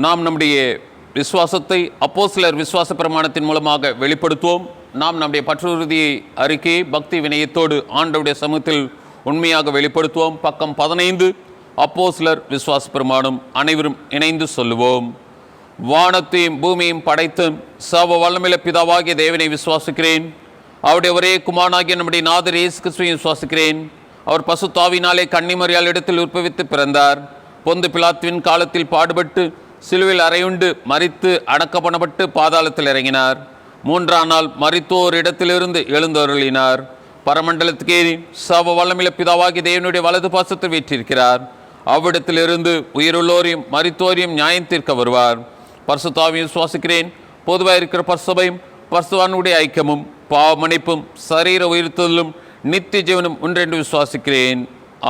நாம் நம்முடைய விசுவாசத்தை அப்போஸ்தலர் விசுவாச பிரமாணத்தின் மூலமாக வெளிப்படுத்துவோம். நாம் நம்முடைய பற்றுறுதியை அறிக்கையை பக்தி வினயத்தோடு ஆண்டவருடைய சமூகத்தில் உண்மையாக வெளிப்படுத்துவோம். பக்கம் 15 அப்போஸ்தலர் விசுவாச பிரமாணம். அனைவரும் இணைந்து சொல்லுவோம். வானத்தையும் பூமியையும் படைத்து சர்வ வல்லமையுள்ள பிதாவாகிய தேவனை விசுவாசிக்கிறேன். அவருடைய ஒரே குமாரனாகிய நம்முடைய நாதர் இயேசு கிறிஸ்துவை விசுவாசிக்கிறேன். அவர் பசுத்தாவினாலே கன்னிமரியாள் இடத்தில் உற்பவித்து பிறந்தார். பொந்து பிலாத்துவின் காலத்தில் பாடுபட்டு சிலுவையில் அறையுண்டு மரித்து அடக்கம் பண்ணப்பட்டு பாதாளத்தில் இறங்கினார். 3ஆம் நாள் மரித்தோர் இடத்திலிருந்து எழுந்தருளினார். பரமண்டலத்துக்கு ஏறி சர்வ வல்லமையுள்ள பிதாவாகிய தேவனுடைய வலது பாசத்தில் வீற்றிருக்கிறார். அவ்விடத்திலிருந்து உயிருள்ளோரையும் மரித்தோரையும் நியாயம் தீர்க்க வருவார். பரிசுத்தாவியை விசுவாசிக்கிறேன். பொதுவாக இருக்கிற பரிசுபையும் பரிசுத்தவான்களுடைய ஐக்கியமும் பாவ மன்னிப்பும் சரீர உயிர்த்தலும் நித்திய ஜீவனும் ஒன்றென்று விசுவாசிக்கிறேன்.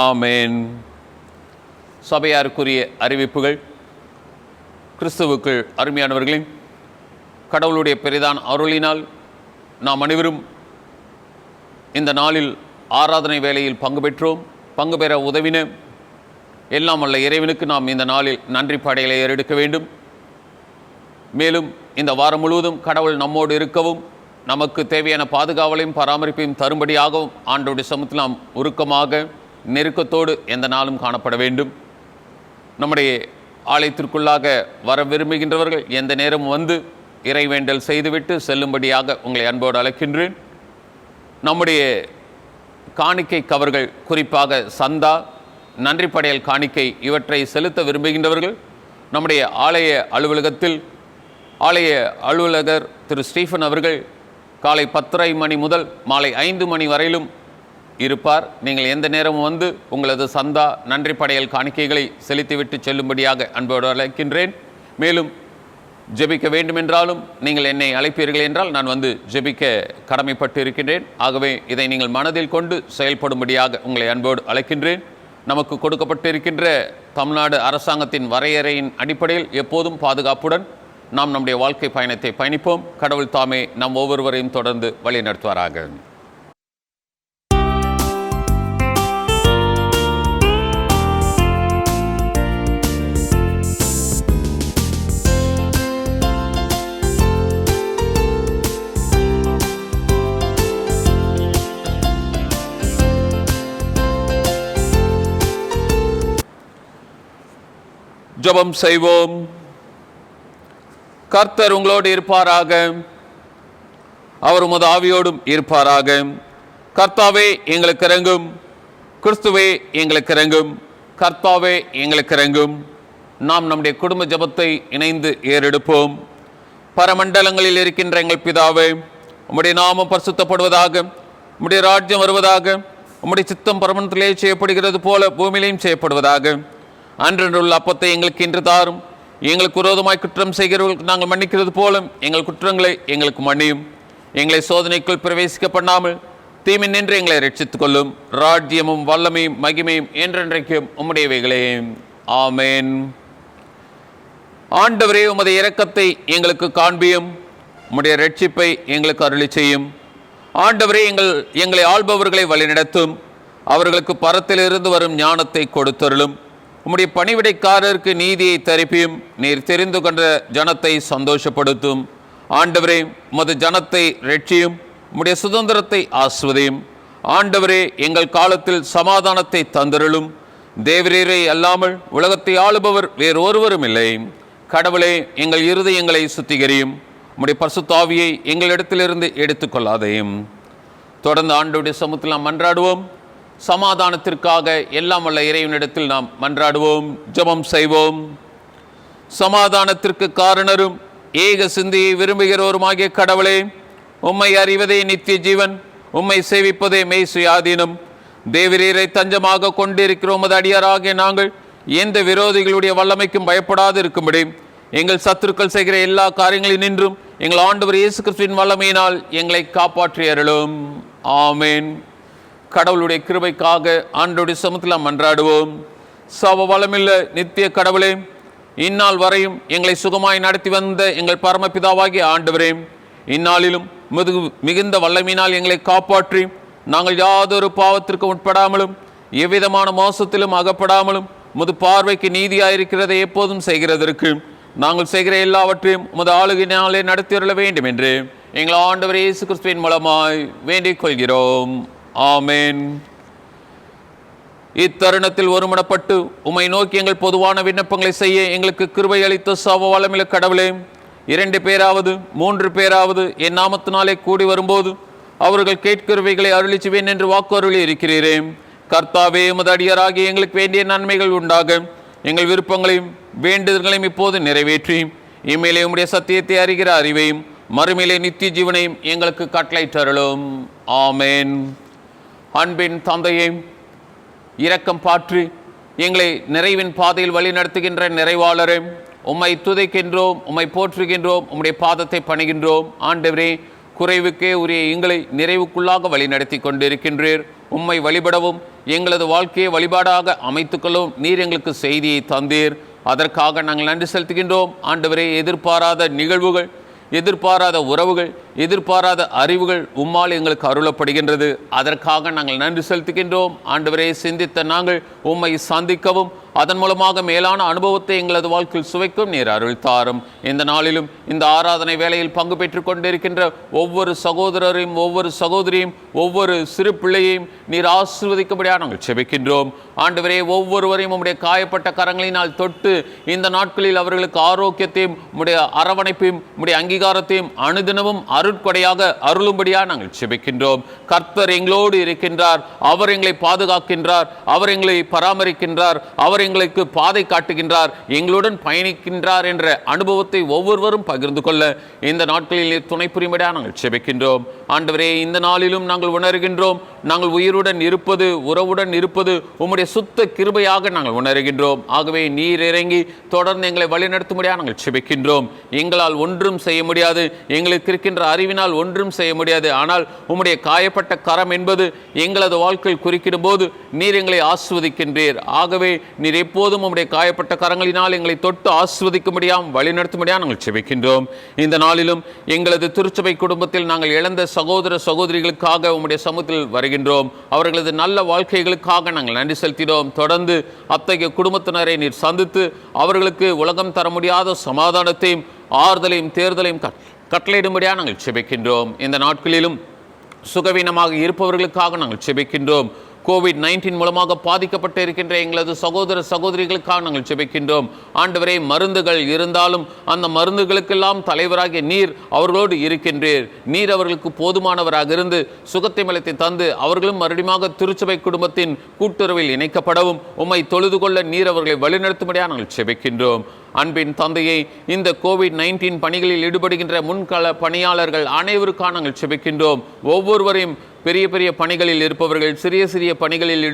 ஆமேன். சபையாருக்குரிய அறிவிப்புகள். கிறிஸ்துவுக்குள் அருமையானவர்களின் கடவுளுடைய பெரிதான அருளினால் நாம் அனைவரும் இந்த நாளில் ஆராதனை வேளையில் பங்கு பெற்றோம். பங்கு பெற உதவின எல்லாம் வல்ல இறைவனுக்கு நாம் இந்த நாளில் நன்றி படைகளை ஏறெடுக்க வேண்டும். மேலும் இந்த வாரம் முழுவதும் கடவுள் நம்மோடு இருக்கவும் நமக்கு தேவையான பாதுகாவலையும் பராமரிப்பையும் தரும்படியாகவும் ஆண்டவருடைய சமூகத்தில் நாம் உருக்கமாக நெருக்கத்தோடு எந்த நாளும் காணப்பட வேண்டும். நம்முடைய ஆலயத்திற்குள்ளாக வர விரும்புகின்றவர்கள் எந்த நேரமும் வந்து இறைவேண்டல் செய்துவிட்டு செல்லும்படியாக உங்களை அன்போடு அழைக்கின்றேன். நம்முடைய காணிக்கை கவர்கள், குறிப்பாக சந்தா, நன்றி படையல் காணிக்கை இவற்றை செலுத்த விரும்புகின்றவர்கள் நம்முடைய ஆலய அலுவலகத்தில் ஆலய அலுவலகர் திரு ஸ்டீஃபன் அவர்கள் காலை 10:30 மணி முதல் மாலை 5 மணி வரையிலும் இருப்பார். நீங்கள் எந்த நேரமும் வந்து உங்களது சந்தா, நன்றி படையல் காணிக்கைகளை செலுத்திவிட்டு செல்லும்படியாக அன்போடு அழைக்கின்றேன். மேலும் ஜெபிக்க வேண்டுமென்றாலும் நீங்கள் என்னை அழைப்பீர்கள் என்றால் நான் வந்து ஜெபிக்க கடமைப்பட்டு இருக்கின்றேன். ஆகவே இதை நீங்கள் மனதில் கொண்டு செயல்படும்படியாக உங்களை அன்போடு அழைக்கின்றேன். நமக்கு கொடுக்கப்பட்டிருக்கின்ற தமிழ்நாடு அரசாங்கத்தின் வரையறையின் அடிப்படையில் எப்போதும் பாதுகாப்புடன் நாம் நம்முடைய வாழ்க்கை பயணத்தை பயணிப்போம். கடவுள் தாமே நம் ஒவ்வொருவரையும் தொடர்ந்து வழி நடத்துவாராக. ஜெபம் செய்வோம். கர்த்தர் உங்களோடு இருப்பாராக, அவர் உமது ஆவியோடும் இருப்பாராக. கர்த்தாவே எங்களுக்கு இறங்கும், கிறிஸ்துவே எங்களுக்கு இறங்கும், கர்த்தாவே எங்களுக்கு இறங்கும். நாம் நம்முடைய குடும்ப ஜெபத்தை இணைந்து ஏறெடுப்போம். பரமண்டலங்களில் இருக்கின்ற எங்கள் பிதாவே, உம்முடைய நாமம் பரிசுத்தப்படுவதாக, உம்முடைய ராஜ்யம் வருவதாக, உம்முடைய சித்தம் பரமண்டலத்திலே செய்யப்படுகிறது போல பூமியிலையும் செய்யப்படுவதாக. அன்றன்றுள்ள அப்பத்தை எங்களுக்கு இன்று தாரும். எங்களுக்கு விரோதமாய் குற்றம் செய்கிறவர்களுக்கு நாங்கள் மன்னிக்கிறது போல எங்கள் குற்றங்களை எங்களுக்கு மன்னியும். எங்களை சோதனைக்குள் பிரவேசிக்க பண்ணாமல் தீமின் நின்று எங்களை ரட்சித்துக் கொள்ளும். ராஜ்யமும் வல்லமையும் மகிமையும் என்றென்றைக்கும் உம்முடையவைகளே. ஆமேன். ஆண்டவரே, உமது இரக்கத்தை எங்களுக்கு காண்பியும், உம்முடைய ரட்சிப்பை எங்களுக்கு அருளி செய்யும். ஆண்டவரே, எங்களை ஆள்பவர்களை வழிநடத்தும், அவர்களுக்கு பரத்திலிருந்து வரும் ஞானத்தை கொடுத்தருளும். உம்முடைய பணிவிடைக்காரருக்கு நீதியை தரிப்பியும், நீர் தெரிந்து கொண்ட ஜனத்தை சந்தோஷப்படுத்தும். ஆண்டவரே, உமது ஜனத்தை ரட்சியும், உம்முடைய சுதந்திரத்தை ஆஸ்வதியும். ஆண்டவரே, எங்கள் காலத்தில் சமாதானத்தை தந்தருளும். தேவரீரை அல்லாமல் உலகத்தை ஆளுபவர் வேறு ஒருவரும் இல்லை. கடவுளே, எங்கள் இருதயங்களை சுத்திகரியும், உம்முடைய பரிசுத்த ஆவியை எங்களிடத்திலிருந்து எடுத்துக்கொள்ளாதையும். தொடர்ந்து ஆண்டவருடைய சமூகத்தில் நாம் மன்றாடுவோம். சமாதானத்திற்காக எல்லாம் வல்ல இறைவனிடத்தில் நாம் மன்றாடுவோம். ஜெபம் செய்வோம். சமாதானத்திற்கு காரணரும் ஏக சிந்தையை விரும்புகிறவருமாகிய கடவுளே, உம்மை அறிவதே நித்திய ஜீவன், உம்மை சேவிப்பதே மெய் சுயாதீனம். தேவரீரை தஞ்சமாக கொண்டிருக்கிற உமது அடியாராகிய நாங்கள் எந்த விரோதிகளுடைய வல்லமைக்கும் பயப்படாது இருக்கும்படி எங்கள் சத்துருக்கள் செய்கிற எல்லா காரியங்களில் நின்றும் எங்கள் ஆண்டவர் இயேசு கிறிஸ்துவின் வல்லமையினால் எங்களை காப்பாற்றி அருளும். ஆமேன். கடவுளுடைய கிருபைக்காக ஆண்டவருடைய சமூகத்தில் மன்றாடுவோம். சவ வளமில்ல நித்திய கடவுளே, இந்நாள் வரையும் எங்களை சுகமாய் நடத்தி வந்த எங்கள் பரமபிதாவாகிய ஆண்டவரே, இந்நாளிலும் மிகுந்த வல்லமையினால் எங்களை காப்பாற்றி நாங்கள் யாதொரு பாவத்திற்கு உட்படாமலும் எவ்விதமான மோசத்திலும் அகப்படாமலும் உமது பார்வைக்கு நீதியாயிருக்கிறதை எப்போதும் செய்கிறதற்கு நாங்கள் செய்கிற எல்லாவற்றையும் உமது ஆளுகையினாலே நடத்தியுள்ள வேண்டும் என்று எங்கள் ஆண்டவர் இயேசு கிறிஸ்துவின் மூலமாய் வேண்டிக் கொள்கிறோம். ஆமேன். இத்தருணத்தில் ஒருமனப்பட்டு உம்மை நோக்கி எங்கள் பொதுவான விண்ணப்பங்களை செய்ய எங்களுக்கு கிருபை அளித்த சவ வளமில்ல கடவுளே, 2 பேராவது 3 பேராவது என் நாமத்தினாலே கூடி வரும்போது அவர்கள் கேட்கிறவைகளை அருளி செய்வேன் என்று வாக்கு அருளி இருக்கிறீரே. கர்த்தாவே, உமது அடியாராகி எங்களுக்கு வேண்டிய நன்மைகள் உண்டாக எங்கள் விருப்பங்களையும் வேண்டுதல்களையும் இப்போது நிறைவேற்றி இம்மையிலே உம்முடைய சத்தியத்தை அறிகிற அறிவையும் மறுமையிலே நித்திய ஜீவனையும் எங்களுக்கு கட்டளையிட்டருளும். ஆமேன். அன்பின் தந்தையை, இரக்கம் பாற்றி எங்களை நிறைவின் பாதையில் வழி நடத்துகின்ற நிறைவாளரே, உம்மை துதைக்கின்றோம், உம்மை போற்றுகின்றோம், உம்முடைய பாதத்தை பணிகின்றோம். ஆண்டவரே, குறைவுக்கே உரிய எங்களை நிறைவுக்குள்ளாக வழி நடத்தி கொண்டிருக்கின்றீர். உம்மை வழிபடவும் எங்களது வாழ்க்கையை வழிபாடாக அமைத்துக்கொள்ளவும் நீர் எங்களுக்கு செய்தியை தந்தீர். அதற்காக நாங்கள் நன்றி செலுத்துகின்றோம். ஆண்டவரே, எதிர்பாராத நிகழ்வுகள், எதிர்பாராத உறவுகள், எதிர்பாராத அறிவுகள் உம்மால் எங்களுக்கு அருளப்படுகின்றது. அதற்காக நாங்கள் நன்றி செலுத்துகின்றோம். ஆண்டவரே, சிந்தித்த நாங்கள் உம்மை சந்திக்கவும் அதன் மூலமாக மேலான அனுபவத்தை எங்களது வாழ்க்கையில் சுவைக்கும் நீர் அருள் தாரும். இந்த நாளிலும் இந்த ஆராதனை வேளையில் பங்கு பெற்றுக் கொண்டிருக்கின்ற ஒவ்வொரு சகோதரரையும், ஒவ்வொரு சகோதரியும், ஒவ்வொரு சிறு பிள்ளையையும் நீர் ஆசீர்வதிக்கும்படியாக நாங்கள் செபிக்கின்றோம். ஆண்டவரே, ஒவ்வொருவரையும் உம்முடைய காயப்பட்ட கரங்களினால் தொட்டு இந்த நாட்களில் அவர்களுக்கு ஆரோக்கியத்தையும் உம்முடைய அரவணைப்பையும் உம்முடைய அங்கீகாரத்தையும் அனுதினமும் அருட்கொடையாக அருளும்படியாக நாங்கள் செபிக்கின்றோம். கர்த்தர் எங்களோடு இருக்கின்றார், அவர் எங்களை பாதுகாக்கின்றார், அவர் எங்களை பராமரிக்கின்றார், அவர் எங்களுக்கு பாதை காட்டுகின்றார், எங்களுடன் பயணிக்கின்றார் என்ற அனுபவத்தை ஒவ்வொருவரும் பகிர்ந்து கொள்ள இந்த நாட்களில் துணை புரியும்படியாக நாங்கள் செபிக்கின்றோம். ஆண்டவரே, இந்த நாளிலும் நாங்கள் உணர்கின்றோம், நாங்கள் உயிருடன் இருப்பது, உறவுடன் இருப்பது உம்முடைய சுத்த கிருபையாக நாங்கள் உணர்கின்றோம். ஆகவே நீர் இறங்கி தொடர்ந்து எங்களை வழிநடத்தும்படியாக நாங்கள் செபிக்கின்றோம். எங்களால் ஒன்றும் செய்ய முடியாது, எங்களுக்கு இருக்கின்ற அறிவினால் ஒன்றும் செய்ய முடியாது. ஆனால் உம்முடைய காயப்பட்ட கரம் என்பது எங்களது வாழ்க்கையில் குறிக்கிடும் போது நீர் எங்களை ஆஸ்வதிக்கின்றீர். ஆகவே நீர் எப்போதும் உம்முடைய காயப்பட்ட கரங்களினால் எங்களை தொட்டு ஆஸ்வதிக்கும்படியாம் வழிநடத்தும்படியாக நாங்கள் செபிக்கின்றோம். இந்த நாளிலும் எங்களது திருச்சபை குடும்பத்தில் நாங்கள் இழந்த சகோதர சகோதரிகளுக்காக உம்முடைய சமூகத்தில் வருகின்றோம். அவர்களது நல்ல வாழ்க்கைகளுக்காக நாங்கள் நன்றி செலுத்தினோம். தொடர்ந்து அத்தகைய குடும்பத்தினரை நீர் சந்தித்து அவர்களுக்கு உலகம் தர முடியாத சமாதானத்தையும் ஆறுதலையும் தேர்தலையும் கட்டளையிடும்படியாக நாங்கள் செபிக்கின்றோம். இந்த நாட்களிலும் சுகவீனமாக இருப்பவர்களுக்காக நாங்கள் செபிக்கின்றோம். COVID-19 மூலமாக பாதிக்கப்பட்டு இருக்கின்ற எங்களது சகோதர சகோதரிகளுக்காக நாங்கள் செபிக்கின்றோம். ஆண்டவரே, மருந்துகள் இருந்தாலும் அந்த மருந்துகளுக்கெல்லாம் தலைவராகிய நீர் அவர்களோடு இருக்கின்றீர். நீர் அவர்களுக்கு போதுமானவராக இருந்து சுகத்தை மலத்தை தந்து அவர்களும் மறுபடியும் திருச்சபை குடும்பத்தின் கூட்டுறவில் இணைக்கப்படவும் உம்மை தொழுது கொள்ள நீர் அவர்களை வழிநடத்தும்படியாக நாங்கள் செபிக்கின்றோம். அன்பின் தந்தையை, இந்த COVID-19 பணிகளில் ஈடுபடுகின்ற முன்கள பணியாளர்கள் அனைவருக்காக நாங்கள் செபிக்கின்றோம். ஒவ்வொருவரையும் பெரிய பெரிய பணிகளில் இருப்பவர்கள், சிறிய சிறிய பணிகளில்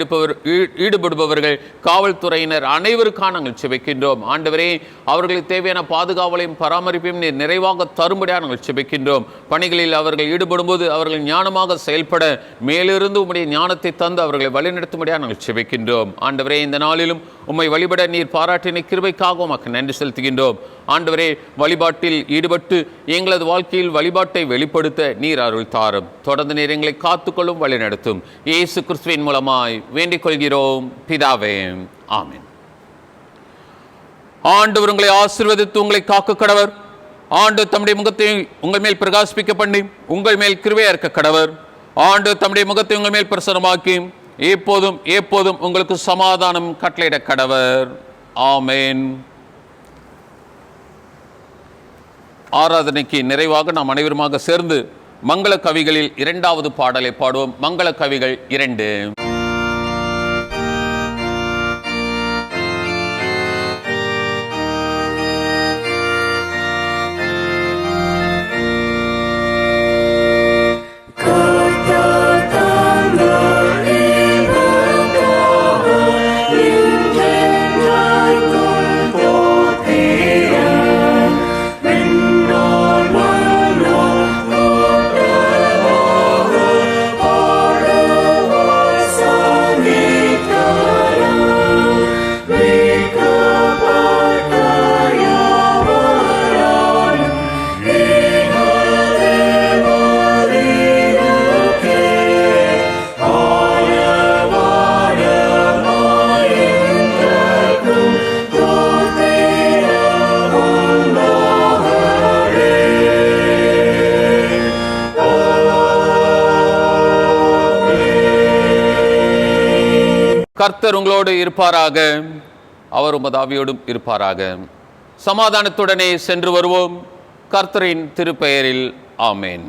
ஈடுபடுபவர்கள், காவல்துறையினர் அனைவருக்காக நாங்கள் செபிக்கின்றோம். ஆண்டவரே, அவர்களுக்கு தேவையான பாதுகாவலையும் பராமரிப்பையும் நீர் நிறைவாக தரும்படியாக நாங்கள் செபிக்கின்றோம். பணிகளில் அவர்கள் ஈடுபடும் போது அவர்கள் ஞானமாக செயல்பட மேலிருந்து உம்முடைய ஞானத்தை தந்து அவர்களை வழிநடத்தும்படியாக நாங்கள் செபிக்கின்றோம். ஆண்டவரே, இந்த நாளிலும் உம்மை வழிபட நீர் பாராட்டின கிருபைக்காக உமக்கு நன்றி செலுத்துகின்றோம். ஆண்டவரே, வழிபாட்டில் ஈடுபட்டு எங்களது வாழ்க்கையில் வழிபாட்டை வெளிப்படுத்த நீர் அருள் தாரும். தொடர்ந்து நீர் எங்களை காத்துக்கொள்ளும் வழிநடத்தும். இயேசு கிறிஸ்துவின் மூலமாய் வேண்டிக் கொள்கிறோம் பிதாவே, ஆமென். ஆண்டவர் உங்களை ஆசீர்வதித்து உங்களை காக்க கடவர். ஆண்டு தம்முடைய முகத்தை உங்கள் மேல் பிரகாசிப்பிக்க பண்ணி உங்கள் மேல் கிருபையா இருக்க கடவர். ஆண்டு தம்முடைய முகத்தை உங்கள் மேல் பிரசன்னமாக்கி எப்போதும் எப்போதும் உங்களுக்கு சமாதானம் கட்டளையிட கடவர். ஆமென். ஆராதனைக்கு நிறைவாக நாம் அனைவருமாக சேர்ந்து மங்கள கவிகளில் 2வது பாடலை பாடுவோம். மங்கள கவிகள் 2. கர்த்தர் உங்களோடு இருப்பாராக, அவர் உமது ஆவியோடும் இருப்பாராக. சமாதானத்துடனே சென்று வருவோம். கர்த்தரின் திருப்பெயரில் ஆமென்.